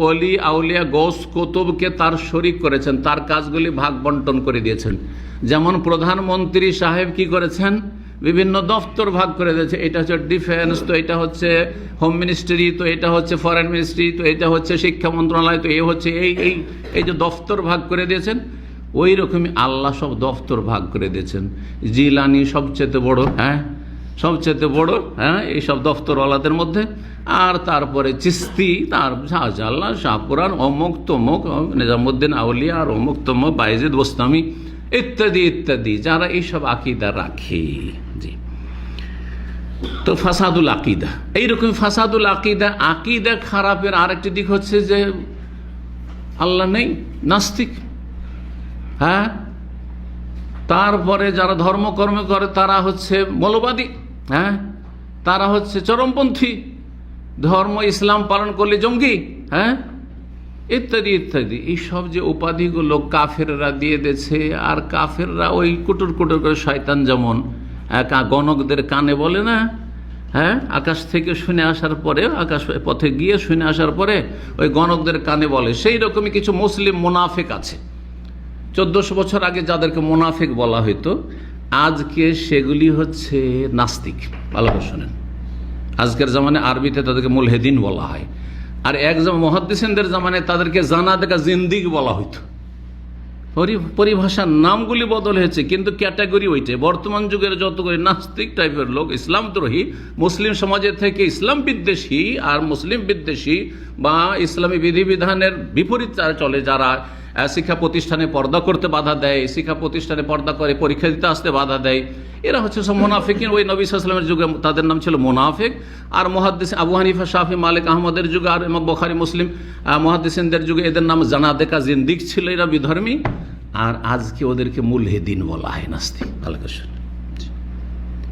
ওলি আউলিয়া গৌস কুতুবকে তার শরীক করেছেন, তার কাজগুলি ভাগ বন্টন করে দিয়েছেন। যেমন প্রধানমন্ত্রী সাহেব কি করেছেন, বিভিন্ন দফতর ভাগ করে দিয়েছে, এটা হচ্ছে ডিফেন্স, তো এটা হচ্ছে হোম মিনিস্ট্রি, তো এটা হচ্ছে ফরেন মিনিস্ট্রি, তো এটা হচ্ছে শিক্ষা মন্ত্রণালয়, তো এই হচ্ছে এই যে দফতর ভাগ করে দিয়েছেন, ওই রকমই আল্লাহ সব দফতর ভাগ করে দিয়েছেন। জিলানি সবচেয়ে বড়, সবচেয়ে বড়, এইসব দফতরওয়ালাদের মধ্যে। আর তারপরে চিস্তি, তার শাহজালাল, শাহপুরান, অমুক তমুক, নিজামুদ্দিন আউলিয়া, আর অমুক তমুক, বাইজিদ বোস্তামি ইত্যাদি ইত্যাদি, যারা এইসব আকীদা রাখে। জি, তো ফাসাদুল আকীদা, এইরকম ফাসাদুল আকীদা, আকীদা খারাপের আরেকটি দিক হচ্ছে যে আল্লাহ নেই, নাস্তিক। তারপরে যারা ধর্মকর্ম করে তারা হচ্ছে মৌলবাদী, তারা হচ্ছে চরমপন্থী, ধর্ম ইসলাম পালন করলে জঙ্গি, ইত্যাদি ইত্যাদি। এইসব যে উপাধিগুলো কাফেররা দিয়ে দিয়েছে, আর কাফেররা ওই কুটুর কুটুর করে শয়তান যেমন গণকদের কানে বলে না, আকাশ থেকে শুনে আসার পরে, আকাশ পথে গিয়ে শুনে আসার পরে ওই গণকদের কানে বলে, সেই রকমই কিছু মুসলিম মুনাফিক আছে। 1400 বছর আগে যাদেরকে মুনাফিক বলা হইতো, আজকে সেগুলি হচ্ছে নাস্তিক। ভালো করে শোনেন, আজকের জামানে আরবিতে তাদেরকে মুলহিদিন বলা হয়, আর এক মুহাদ্দিসিনদের জামানে তাদেরকে জানাদেকা জিন্দিক বলা হইতো। পরিভাষার নামগুলি বদল হয়েছে, কিন্তু ক্যাটাগরি ওইটাই। বর্তমান যুগের যতগুলি নাস্তিক টাইপের লোক, ইসলামদ্রোহী, মুসলিম সমাজের থেকে ইসলাম বিদ্বেষী আর মুসলিম বিদ্বেষী বা ইসলামী বিধিবিধানের বিপরীত চলে, যারা শিক্ষা প্রতিষ্ঠানে পর্দা করতে বাধা দেয়, শিক্ষা প্রতিষ্ঠানে পর্দা করে পরীক্ষা দিতে আসতে বাধা দেয়, এরা হচ্ছে সব মুনাফিকিন। ওই নবী সাল্লাল্লাহু আলাইহি ওয়াসাল্লামের যুগে তাদের নাম ছিল মুনাফিক। আর মুহাদ্দিস আবু হানিফা, শাফি, মালিক, আহমদের যুগে, আর ইমাম বুখারী, মুসলিম মুহাদ্দিসিনদের যুগে এদের নাম জানাদেকা জিন্দিক ছিল, এরা বিধর্মী। আর আজকে ওদেরকে মুলহিদিন বলা হয়, নাস্তিক। ভালো করে শুনুন,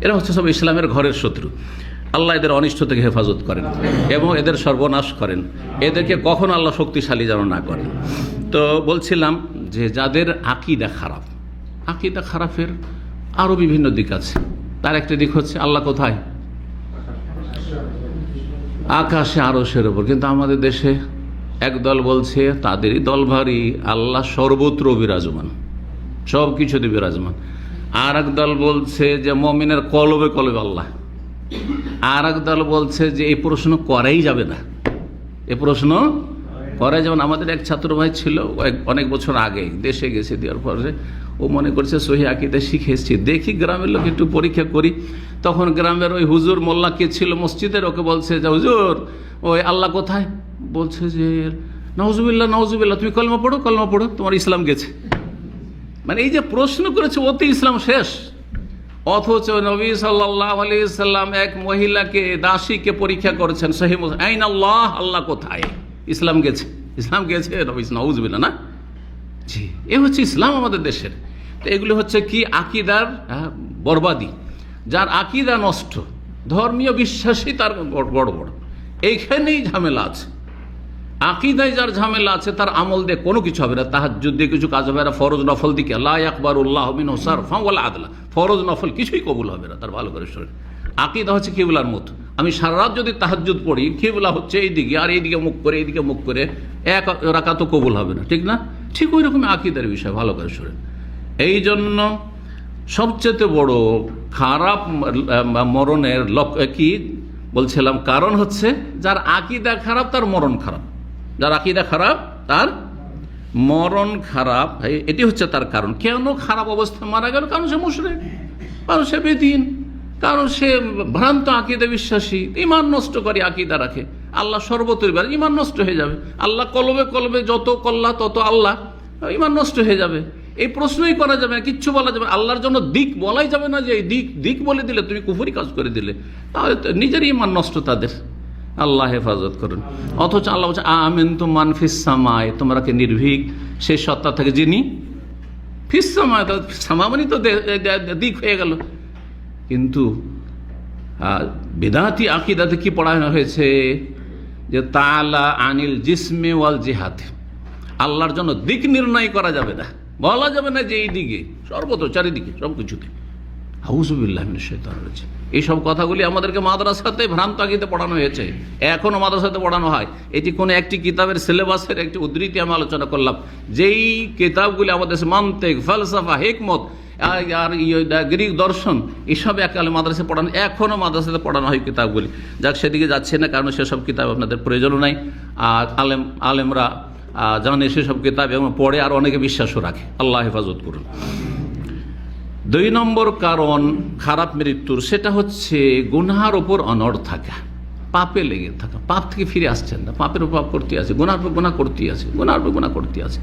এরা হচ্ছে সব ইসলামের ঘরের শত্রু। আল্লাহ এদের অনিষ্ট থেকে হেফাজত করেন এবং এদের সর্বনাশ করেন। এদেরকে কখনো আল্লাহ শক্তিশালী যেন না করেন। তো বলছিলাম যে যাদের আকীদা খারাপ, আকীদা খারাপের আরও বিভিন্ন দিক আছে। তার একটা দিক হচ্ছে আল্লাহ কোথায়? আকাশে, আরশের ওপর। কিন্তু আমাদের দেশে একদল বলছে, তাদেরই দল ভারী, আল্লাহ সর্বত্র বিরাজমান, সব কিছুতে বিরাজমান। আর এক দল বলছে যে মুমিনের কলবে কলবে আল্লাহ। আর এক দল বলছে যে এই প্রশ্ন করাই যাবে না, এ প্রশ্ন করে। যেমন আমাদের এক ছাত্র ভাই ছিল অনেক বছর আগে, দেশে গেছে, দেওয়ার পরে ও মনে করছে সহি আকীদা শিখে এসেছি। দেখি গ্রামের লোক একটু পরীক্ষা করি, তখন গ্রামের ওই হুজুর মোল্লা কে ছিল মসজিদের, ওকে বলছে যে হুজুর ওই আল্লাহ কোথায়? বলছে যে নাউজুবিল্লাহ নাউজুবিল্লাহ, তুমি কলমা পড়ো, কলমা পড়ো, তোমার ইসলাম গেছে। মানে এই যে প্রশ্ন করেছে ওতে ইসলাম শেষ। অথচ নবী সাল্লাল্লাহু আলাইহি সাল্লাম এক মহিলাকে, দাসীকে পরীক্ষা করেছেন, সহিহ মুসলিম, আইন আল্লাহ, আল্লাহ কোথায়? ইসলাম গেছে, ইসলাম গেছে। নবী নাউজুবিল্লাহ না, জি, এ হচ্ছে ইসলাম আমাদের দেশের। তো এগুলো হচ্ছে কি আকীদার বরবাদি। যার আকীদা নষ্ট, ধর্মীয় বিশ্বাসী তার বড় বড়, এইখানেই ঝামেলা আছে। আকীদায় যার ঝামেলা আছে তার আমল দিয়ে কোনো কিছু হবে না। তাহাজ্জুদ দিয়ে কিছু কাজ হবে না, ফরজ নফল দিকে লা ইয়াকবালুল্লাহু মিনহু সারফান ওয়ালা আদলা, ফরজ নফল কিছুই কবুল হবে না তার। ভালো করে শোনেন, আকীদা হচ্ছে কিবলার মতো। আমি সারা রাত যদি তাহাজ্জুদ পড়ি, কিবলা হচ্ছে এইদিকে, আর এইদিকে মুখ করে, এইদিকে মুখ করে, এক রাকাতও কবুল হবে না, ঠিক না? ঠিক ওই রকম আকীদার বিষয়, ভালো করে শোনেন। এই জন্য সবচেয়ে বড় খারাপ মরণের কি বলছিলাম, কারণ হচ্ছে যার আকীদা খারাপ তার মরণ খারাপ। যার আকীদা খারাপ তার মরণ খারাপ, এটি হচ্ছে তার কারণ। কেন খারাপ অবস্থায় মারা গেল? কারণ সে মুশরিক, কারণ সে বেদিন, কারণ সে ভ্রান্ত আকীদা বিশ্বাসী, ঈমান নষ্ট করে আকীদা রাখে। আল্লাহ সর্বতই, ঈমান নষ্ট হয়ে যাবে। আল্লাহ কলবে কলবে যত কল্লা তত আল্লাহ, ঈমান নষ্ট হয়ে যাবে। এই প্রশ্নই করা যাবে না, কিচ্ছু বলা যাবে না। আল্লাহর জন্য দিক বলাই যাবে না যে এই দিক, দিক বলে দিলে তুমি কুফরি কাজ করে দিলে, তাহলে নিজের ঈমান নষ্ট তাদের। আল্লাহ হেফাজত করুন। অথচ আল্লাহ বলছে আমিনতুম মান ফিস সামায়, তোমরা কি নির্ভীক সেই সত্তা থেকে যিনি ফিস সামায়, সামা মানে তো দিক হয়ে গেল। কিন্তু বিদআতি আকীদাতে কি পড়ানো হয়েছে যে তাআলা আনিল জিসমে ওয়াল জিহাদ, আল্লাহর জন্য দিক নির্ণয় করা যাবে না, বলা যাবে না যে এই দিকে, সর্বত্র চারিদিকে সব কিছুতে। আউযুবিল্লাহি মিনাশ শাইতানির রাজিম। এইসব কথাগুলি আমাদেরকে মাদ্রাসাতে ভ্রান্ত আকীদা পড়ানো হয়েছে, এখনো মাদ্রাসাতে পড়ানো হয়। এটি কোনো একটি কিতাবের সিলেবাসের একটি উদ্ধৃতি আমি আলোচনা করলাম। যেই কিতাবগুলি আমাদের মান্তিক, ফালসাফা, হিকমত আর গ্রিক দর্শন, এসব একালে মাদ্রাসায় পড়ানো, এখনো মাদ্রাসাতে পড়ানো হয় কিতাবগুলি। যাক, সেদিকে যাচ্ছে না, কারণ সেসব কিতাব আপনাদের প্রয়োজনও নাই। আর আলেমরা জানে সেসব কিতাব এবং পড়ে, আর অনেকে বিশ্বাসও রাখে। আল্লাহ হেফাজত করুন। 2 নম্বর কারণ খারাপ মৃত্যুর, সেটা হচ্ছে গুনাহের ওপর অনড় থাকা, পাপে লেগে থাকা। পাপ থেকে ফিরে আসছেন না, পাপের উপর পাপ করতে আছে, গুনার উপর গুনাহ করতে আছে, গুনার উপর গুনাহ করতে আছে,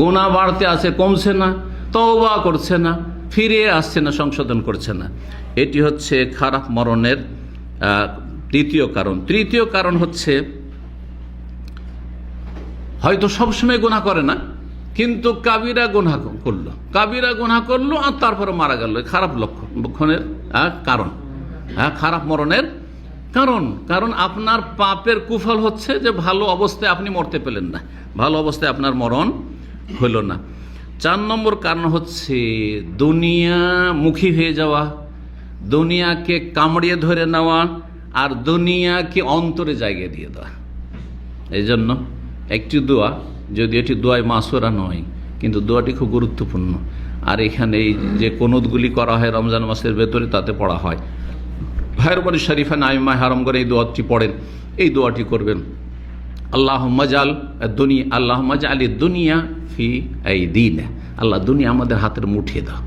গুনাহ বাড়তে আছে, কমছে না, তওবা করছে না, ফিরে আসছে না, সংশোধন করছে না। এটি হচ্ছে খারাপ মরণের দ্বিতীয় কারণ। তৃতীয় কারণ হচ্ছে হয়তো সবসময় গুনাহ করে না, কিন্তু কাবিরা গুনাহ করলো, কাবিরা গুনাহ করলো আর তারপরে মারা গেল। খারাপ লক্ষণের কারণ, খারাপ মরণের কারণ। কারণ আপনার পাপের কুফল হচ্ছে যে ভালো অবস্থায় আপনি মরতে পেলেন না, ভালো অবস্থায় আপনার মরণ হলো না। 4 নম্বর কারণ হচ্ছে দুনিয়ামুখী হয়ে যাওয়া, দুনিয়াকে কামড়িয়ে ধরে নেওয়া, আর দুনিয়াকে অন্তরে জায়গা দিয়ে দেওয়া। এই জন্য একটি দোয়া, যদি এটি দোয়ায় মাসুরা নয়, কিন্তু দোয়াটি খুব গুরুত্বপূর্ণ। আর এখানে এই যে কুনুতগুলি করা হয় রমজান মাসের ভেতরে, তাতে পড়া হয়। ভাইয়ের বাড়ি শরীফে নাইমা হারাম করে এই দোয়াটি পড়েন, এই দোয়াটি করবেন। আল্লাহুম্মা জাল দুনিয়া, আল্লাহুম্মা জালি দুনিয়া ফি আইদিনা, আল্লাহ দুনিয়া আমাদের হাতের মুঠে দাও।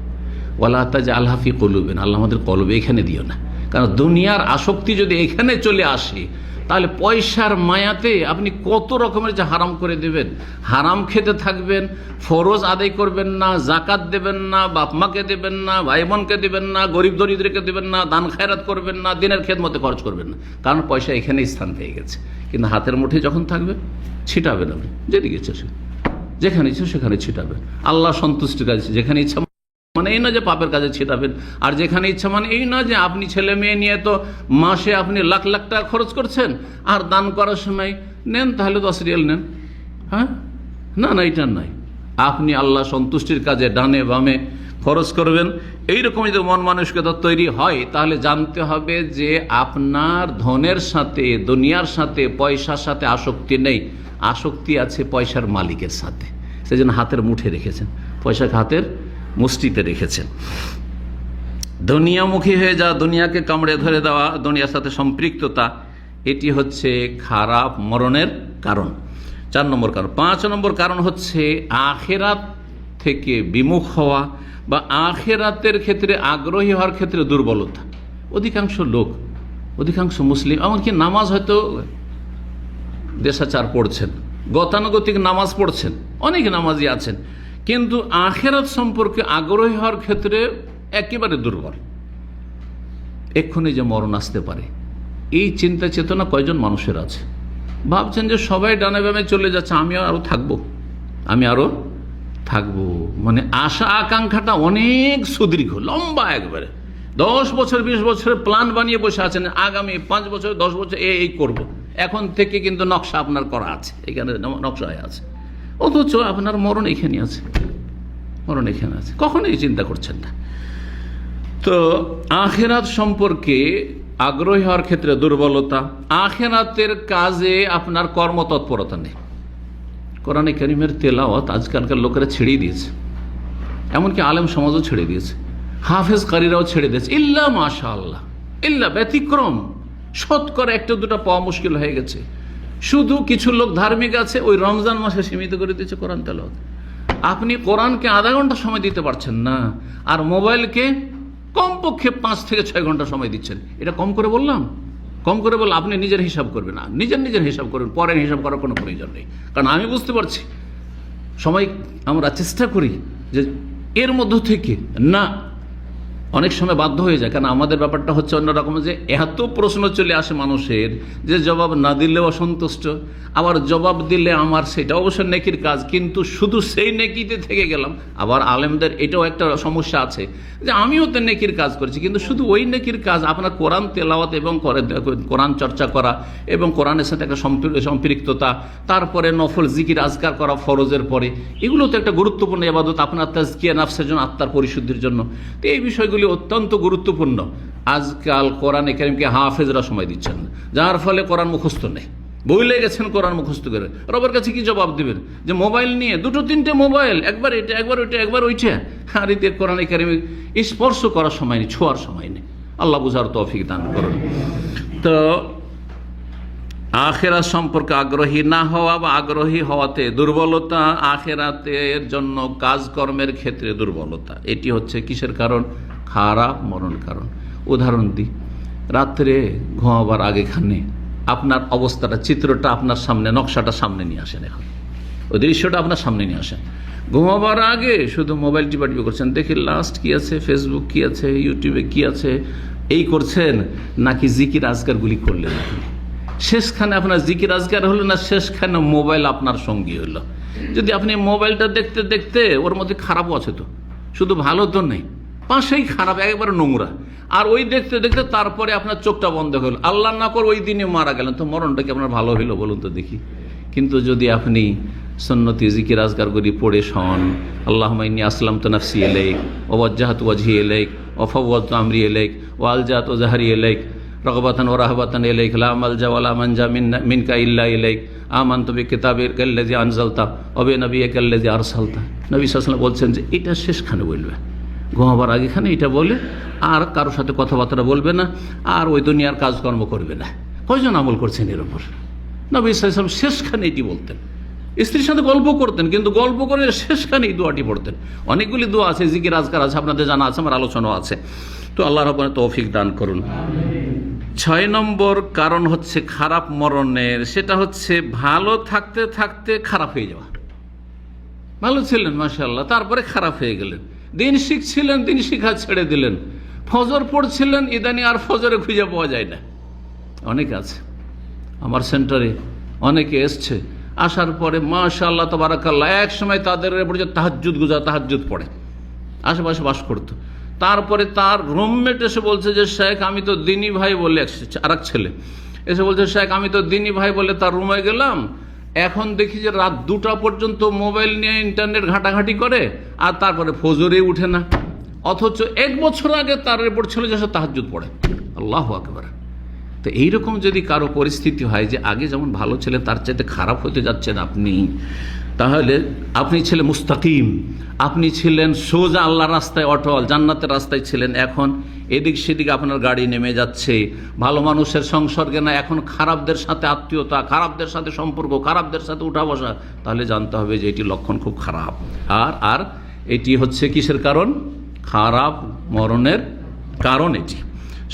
ওয়ালা তাজআলহা ফি কুলুবিনা, আল্লাহ আমাদের কলবে এখানে দিও না। কারণ দুনিয়ার আসক্তি যদি এখানে চলে আসে, তাহলে পয়সার মায়াতে আপনি কত রকমের যে হারাম করে দেবেন। হারাম খেতে থাকবেন, ফরজ আদায় করবেন না, জাকাত দেবেন না, বাপ মাকে দেবেন না, ভাই বোনকে দেবেন না, গরিব দরিদ্রকে দেবেন না, দান খায়রাত করবেন না, দিনের খেদমতে খরচ করবেন না, কারণ পয়সা এখানেই স্থান পেয়ে গেছে। কিন্তু হাতের মুঠে যখন থাকবে, ছিটাবেন আপনি যেদিকে ইচ্ছে, যেখানে ইচ্ছে সেখানে ছিটাবেন। আল্লাহ সন্তুষ্টির কাছে যেখানে ইচ্ছা, মানে এই না যে পাপের কাজে ছিটাবেন। আর যেখানে ইচ্ছা মানে এই না যে আপনি ছেলে মেয়ে নিয়ে তো মাসে আপনি লাখ লাখ টাকা খরচ করছেন, আর দান করার সময় নেন তাহলে 10 রিয়াল নেন। হ্যাঁ, না না, এটা নাই। আপনি আল্লাহ সন্তুষ্টির কাজে ডানে বামে খরচ করবেন। এইরকম যদি মন মানসিকতা তৈরি হয়, তাহলে জানতে হবে যে আপনার ধনের সাথে, দুনিয়ার সাথে, পয়সার সাথে আসক্তি নেই, আসক্তি আছে পয়সার মালিকের সাথে। সেই জন্য হাতের মুঠে রেখেছেন, পয়সাকে হাতের মুষ্টিতে রেখেছেন। দুনিয়ামুখী হয়ে যাওয়া, দুনিয়াকে কামড়ে ধরে দেওয়া, দুনিয়ার সাথে সম্পৃক্ততা, এটি হচ্ছে খারাপ মরণের কারণ। 4 নম্বর কারণ। 5 নম্বর কারণ হচ্ছে আখিরাত থেকে বিমুখ হওয়া বা আখিরাতের ক্ষেত্রে আগ্রহী হওয়ার ক্ষেত্রে দুর্বলতা। অধিকাংশ মুসলিম এমনকি নামাজ হয়তো দেশাচার পড়ছেন, গতানুগতিক নামাজ পড়ছেন, অনেক নামাজি আছেন, কিন্তু আখিরাত সম্পর্কে আগ্রহী হওয়ার ক্ষেত্রে একেবারে দুর্বল। এক্ষুনি যে মরণ আসতে পারে এই চিন্তা চেতনা কয়জন মানুষের আছে? ভাবছেন যে সবাই ডানে বামে চলে যাচ্ছে, আমি আরও থাকবো। মানে আশা আকাঙ্ক্ষাটা অনেক সুদীর্ঘ, লম্বা, একবারে 10 বছর 20 বছরের প্ল্যান বানিয়ে বসে আছেন, আগামী 5 বছর 10 বছর এই করব। এখন থেকে কিন্তু নকশা আপনার করা আছে, এখানে নকশা হয়ে আছে, অথচ আপনার মরণ এখানে আছে, কখনোই চিন্তা করছেন না। তো আখিরাত সম্পর্কে আগ্রহী হওয়ার ক্ষেত্রে দুর্বলতা, আখিরাতের কাজে আপনার কর্মতৎপরতা নেই। কোরআনে কারীমের তেলাওয়াত আজকালকার লোকেরা ছেড়েই দিয়েছে, এমনকি আলেম সমাজও ছেড়ে দিয়েছে, হাফেজ কারীরাও ছেড়ে দিয়েছে, ইল্লা মাশাআল্লাহ, ইল্লা ব্যতিক্রম, শতকরা 1-2টা পাওয়া মুশকিল হয়ে গেছে। শুধু কিছু লোক ধার্মিক আছে, ওই রমজান মাসে সীমিত করে দিয়েছে কোরআন তেলাওয়াত। আপনি কোরআনকে আধা ঘন্টা সময় দিতে পারছেন না, আর মোবাইলকে কমপক্ষে 5 থেকে 6 ঘন্টা সময় দিচ্ছেন। এটা কম করে বললাম? আপনি নিজের হিসাব করবেন না, নিজের হিসাব করবেন, পরের হিসাব করার কোনো প্রয়োজন নেই। কারণ আমি বুঝতে পারছি সময় আমরা চেষ্টা করি যে এর মধ্য থেকে না, অনেক সময় বাধ্য হয়ে যায়। কারণ আমাদের ব্যাপারটা হচ্ছে অন্যরকম, যে এত প্রশ্ন চলে আসে মানুষের যে জবাব না দিলেও অসন্তুষ্ট, আবার জবাব দিলে আমার সেটা অবশ্য নেকির কাজ, কিন্তু শুধু সেই নেকিতে থেকে গেলাম। আবার আলেমদের এটাও একটা সমস্যা আছে যে আমিও তো নেকির কাজ করছি, কিন্তু শুধু ওই নেকির কাজ, আপনার কোরআন তেলাওয়াত এবং কোরআন চর্চা করা এবং কোরআনের সাথে একটা সম্পৃক্ততা, তারপরে নফল জিকির আজকার করা ফরজের পরে, এগুলো তো একটা গুরুত্বপূর্ণ ইবাদত আপনার তাজকিয়া নাফসের জন্য, আত্মার পরিশুদ্ধির জন্য। তো এই বিষয়গুলি অত্যন্ত গুরুত্বপূর্ণ। আজকাল কোরআনে কারীমকে হাফেজরা সময় দিচ্ছেন না, যার ফলে কোরআন মুখস্থ নেই, বইলে গেছেন কোরআন মুখস্থ করে। রবের কাছে কি জবাব দেবেন? যে মোবাইল নিয়ে 2-3টে মোবাইল, একবার এটা, একবার ওইটা, একবার ওইটা, আর এতে কোরআনে কারীমে স্পর্শ করার সময় নেই, ছোঁয়ার সময় নেই। আল্লাহ বুঝার তৌফিক দান করুন। তো আখিরাত সম্পর্কে আগ্রহী না হওয়া বা আগ্রহী হওয়াতে দুর্বলতা, আখিরাতের জন্য কাজকর্মের ক্ষেত্রে দুর্বলতা, এটি হচ্ছে কিসের কারণ? খারাপ মরণ কারণ। উদাহরণ দিই, রাত্রে ঘুমাবার আগেখানে আপনার অবস্থাটা, চিত্রটা আপনার সামনে, নকশাটা সামনে নিয়ে আসেন, এখন ওই দৃশ্যটা আপনার সামনে নিয়ে আসেন। ঘুমাবার আগে শুধু মোবাইল টিপাটিপি করছেন, দেখি লাস্ট কি আছে, ফেসবুক কি আছে, ইউটিউবে কি আছে, এই করছেন, নাকি জিকির আজকারগুলি করলেন আপনি? শেষখানে আপনার জিকির আজকার হলো না, শেষখানে মোবাইল আপনার সঙ্গী হলো। যদি আপনি মোবাইলটা দেখতে দেখতে, ওর মধ্যে খারাপও আছে তো, শুধু ভালো তো নেই, পাশেই খারাপ, একবারে নোংরা, আর ওই দেখতে দেখতে তারপরে আপনার চোখটা বন্ধ হলো, আল্লাহ না করে ওই দিনে মারা গেলেন, তো মরণটা কি আপনার ভালো হইলো বলুন তো দেখি? কিন্তু যদি আপনি সুন্নতি জিকির আজকারগুলি পড়ে শোন, আল্লাহুম্মা ইন্নী আসলামতু নাফসি ইলাইক ওয়া ওয়াজ্জাহতু ওয়াজহি ইলাইক ওয়া ফাওয়াদতু আমরি ইলাইক ওয়া আলজাতু যাহরি ইলাইক রাগবাতান ওয়া রাহবাতান ইলাইক লা মালজা ওয়া লা মানজা মিনকা ইল্লা ইলাইক আমানতু বিকিতাবিকাল্লাযী আনজালতা ওয়া বিনাবিয়িকাল্লাযী আরসালতা। নবী সাল্লাল্লাহু আলাইহি ওয়াসাল্লাম বলছেন যে এটা শেষখানে বলবে, ঘুমাবার আগেখানে এটা বলে, আর কারোর সাথে কথাবার্তা বলবে না, আর ওই দুনিয়ার কাজকর্ম করবে না। কয়জন আমল করছেন এর উপর? নবী সাল্লাল্লাহু আলাইহি ওয়াসাল্লাম শেষখানে এটি বলতেন। স্ত্রীর সাথে গল্প করতেন, কিন্তু গল্প করে শেষখানে এই দোয়াটি পড়তেন। অনেকগুলি দোয়া আছে, জিকির আজকার আছে, আপনাদের জানা আছে, আমার আলোচনাও আছে। তো আল্লাহ রাব্বুল তৌফিক দান করুন। 6 নম্বর কারণ হচ্ছে খারাপ মরণের, সেটা হচ্ছে ভালো থাকতে থাকতে খারাপ হয়ে যাওয়া। ভালো ছিলেন মাশাআল্লাহ, তারপরে খারাপ হয়ে গেলেন। দিন শিখছিলেন, দিন শিখা ছেড়ে দিলেন। ফজর পড়ছিলেন, ইদানি আর ফজরে খুঁজে পাওয়া যায় না। অনেকে আছে আমার সেন্টারে, অনেকে এসছে, আসার পরে মাশাআল্লাহ তাবারাকাল্লাহ, এক সময় তাদের উপরে তাহাজ্জুদ পড়ে, আশেপাশে বাস করতো। তারপরে তার রুমমেট এসে বলছে যে শেখ আমি তো দিনী ভাই বলে, আর এক ছেলে এসে বলছে শেখ আমি তো দিনী ভাই বলে তার রুমে গেলাম, এখন দেখি যে রাত 2টা পর্যন্ত মোবাইল নিয়ে ইন্টারনেট ঘাটাঘাটি করে, আর তারপরে ফজরে উঠে না। অথচ 1 বছর আগে তার রিপোর্ট ছিল যে সে তাহাজ্জুদ পড়ে। আল্লাহু আকবার। তো এইরকম যদি কারো পরিস্থিতি হয় যে আগে যেমন ভালো ছিলেন তার চাইতে খারাপ হতে যাচ্ছেন আপনি, তাহলে আপনি ছিলেন মুস্তাকিম, আপনি ছিলেন সোজা আল্লাহর রাস্তায় অটল, জান্নাতের রাস্তায় ছিলেন, এখন এদিক সেদিক আপনার গাড়ি নেমে যাচ্ছে, ভালো মানুষের সংসর্গে না, এখন খারাপদের সাথে আত্মীয়তা, খারাপদের সাথে সম্পর্ক, খারাপদের সাথে উঠা বসা, তাহলে জানতে হবে যে এটি লক্ষণ খুব খারাপ। আর এটি হচ্ছে কিসের কারণ? খারাপ মরণের কারণ এটি।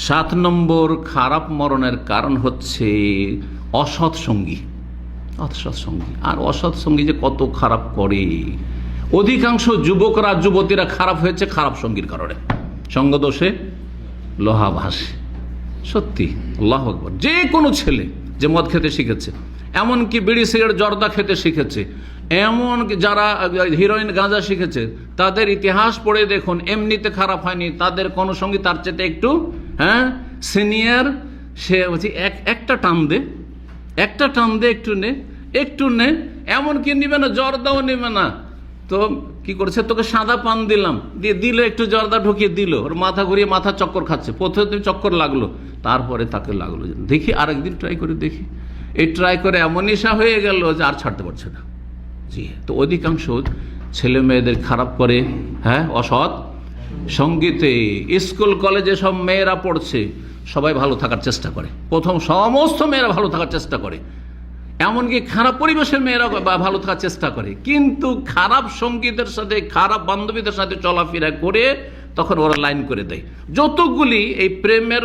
7 নম্বর খারাপ মরণের কারণ হচ্ছে অসৎ সঙ্গী। অসৎ সঙ্গী, আর অসৎ সঙ্গী যে কত খারাপ করে। অধিকাংশ যুবকরা, যুবতীরা খারাপ হয়েছে খারাপ সঙ্গীর কারণে। সঙ্গদোষে লোহা ভাসে, সত্যি। আল্লাহু আকবার। যে কোনো ছেলে যে মদ খেতে শিখেছে, এমনকি বিড়ি সিগারেট জর্দা খেতে শিখেছে, এমন যারা হিরোইন গাঁজা শিখেছে, তাদের ইতিহাস পড়ে দেখুন, এমনিতে খারাপ হয়নি। তাদের কোনো সঙ্গী তার চেয়ে একটু সিনিয়র, সে বলছি একটা টান দে, একটু নে, এমনকি নিবে না, জর্দাও নেবে না। তো কি করেছে, তোকে সাদা পান দিলাম, দিয়ে দিল, একটু জর্দা ঢুকিয়ে দিল, ওর মাথা ঘুরিয়ে মাথা চক্কর খাচ্ছে। প্রথমে চক্কর লাগলো, তারপরে তাকে লাগলো, দেখি আরেকদিন ট্রাই করে দেখি। এই ট্রাই করে এমন নেশা হয়ে গেল যে আর ছাড়তে পারছে না। জি, তো অধিকাংশ ছেলে মেয়েদের খারাপ করে অসৎ সঙ্গীতে। স্কুল কলেজে সব মেয়েরা পড়ছে, সবাই ভালো থাকার চেষ্টা করে, সমস্ত মেয়েরা ভালো থাকার চেষ্টা করে, এমনকি খারাপ পরিবেশের মেয়েরা ভালো থাকার চেষ্টা করে, কিন্তু খারাপ সঙ্গীদের সাথে, খারাপ বান্ধবীদের সাথে চলাফেরা করে তখন ওরা লাইন করে দেয়। যতগুলি এই প্রেমের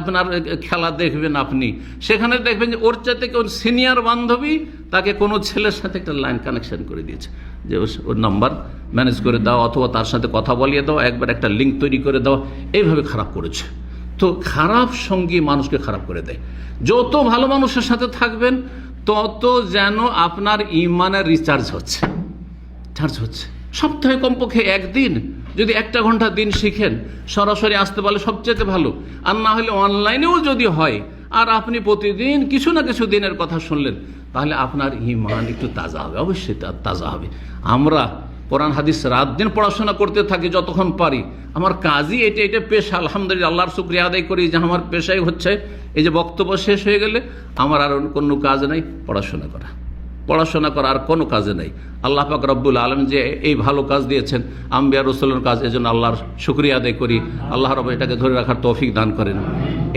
আপনার খেলা দেখবেন আপনি, সেখানে দেখবেন যে ওর চাইতে কেউ সিনিয়র বান্ধবী তাকে কোনো ছেলের সাথে একটা লাইন কানেকশন করে দিয়েছে, যে ওর নাম্বার ম্যানেজ করে দাও, অথবা তার সাথে কথা বলিয়ে দাও, একবার একটা লিঙ্ক তৈরি করে দাও, এইভাবে খারাপ করেছে। তো খারাপ সঙ্গী মানুষকে খারাপ করে দেয়। যত ভালো মানুষের সাথে থাকবেন তত যেন আপনার ইমানের রিচার্জ হচ্ছে। সপ্তাহে কমপক্ষে একদিন যদি 1 ঘন্টা দিন শিখেন, সরাসরি আসতে পারলে সবচেয়ে ভালো, আর না হলে অনলাইনেও যদি হয়, আর আপনি প্রতিদিন কিছু না কিছু দিনের কথা শুনলেন, তাহলে আপনার ইমান একটু তাজা হবে, অবশ্যই তাজা হবে। আমরা কোরআন হাদিস রাত দিন পড়াশোনা করতে থাকি যতক্ষণ পারি। আমার কাজই এটা পেশা, আলহামদুলিল্লাহ, আল্লাহর শুকরিয়া আদায় করি যে আমার পেশাই হচ্ছে এই যে বক্তব্য শেষ হয়ে গেলে আমার আর কোনো কাজ নেই, পড়াশোনা করা আর কোনো কাজে নেই। আল্লাহ পাক রব্বুল আলামিন যে এই ভালো কাজ দিয়েছেন, আম্বিয়া রাসূলের কাজ, এজন্য আল্লাহর শুকরিয়া আদায় করি। আল্লাহ রাব্বুল এটাকে ধরে রাখার তৌফিক দান করেন।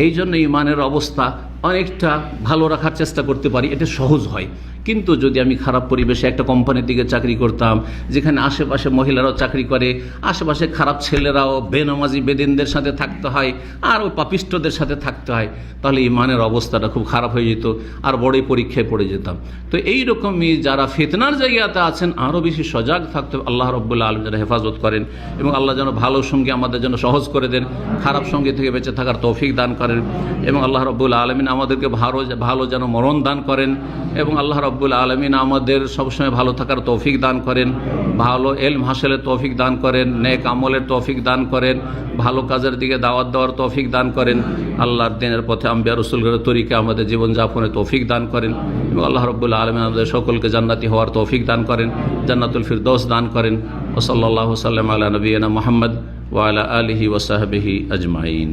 এই জন্য ইমানের অবস্থা অনেকটা ভালো রাখার চেষ্টা করতে পারি, এটা সহজ হয়। কিন্তু যদি আমি খারাপ পরিবেশে একটা কোম্পানির দিকে চাকরি করতাম, যেখানে আশেপাশে মহিলারাও চাকরি করে, আশেপাশে খারাপ ছেলেরাও বেনামাজি বেদিনদের সাথে থাকতে হয়, আর ওই পাপিষ্টদের সাথে থাকতে হয়, তাহলে ইমানের অবস্থাটা খুব খারাপ হয়ে যেত, আর বড়ই পরীক্ষায় পড়ে যেতাম। তো এইরকমই যারা ফিতনার জায়গাতে আছেন আরও বেশি সজাগ থাকতে হবে। আল্লাহ রাব্বুল আলামিন যেন হেফাজত করেন, এবং আল্লাহ যেন ভালো সঙ্গী আমাদের জন্য সহজ করে দেন, খারাপ সঙ্গী থেকে বেঁচে থাকার তৌফিক দান করেন, এবং আল্লাহ রাব্বুল আলামিন আমাদেরকে ভালো যেন মরণ দান করেন, এবং আল্লাহ রাব্বুল আলামিন আমাদের সবসময় ভালো থাকার তৌফিক দান করেন, ভালো ইলম হাসিলের তৌফিক দান করেন, নেক আমলের তৌফিক দান করেন, ভালো কাজের দিকে দাওয়াত দেওয়ার তৌফিক দান করেন, আল্লাহর দ্বীনের পথে আম্বিয়া রাসূলদের তরিকা আমাদের জীবনযাপনের তৌফিক দান করেন, এবং আল্লাহ রাব্বুল আলামিন আমাদের সকলকে জান্নাতি হওয়ার তৌফিক দান করেন, জান্নাতুল ফিরদৌস দান করেন। ওয়া সাল্লাল্লাহু সাল্লাম আলা নবিয়িনা মুহাম্মদ ওয়া আলা আলিহি ওয়া সাহবিহি আজমাইন।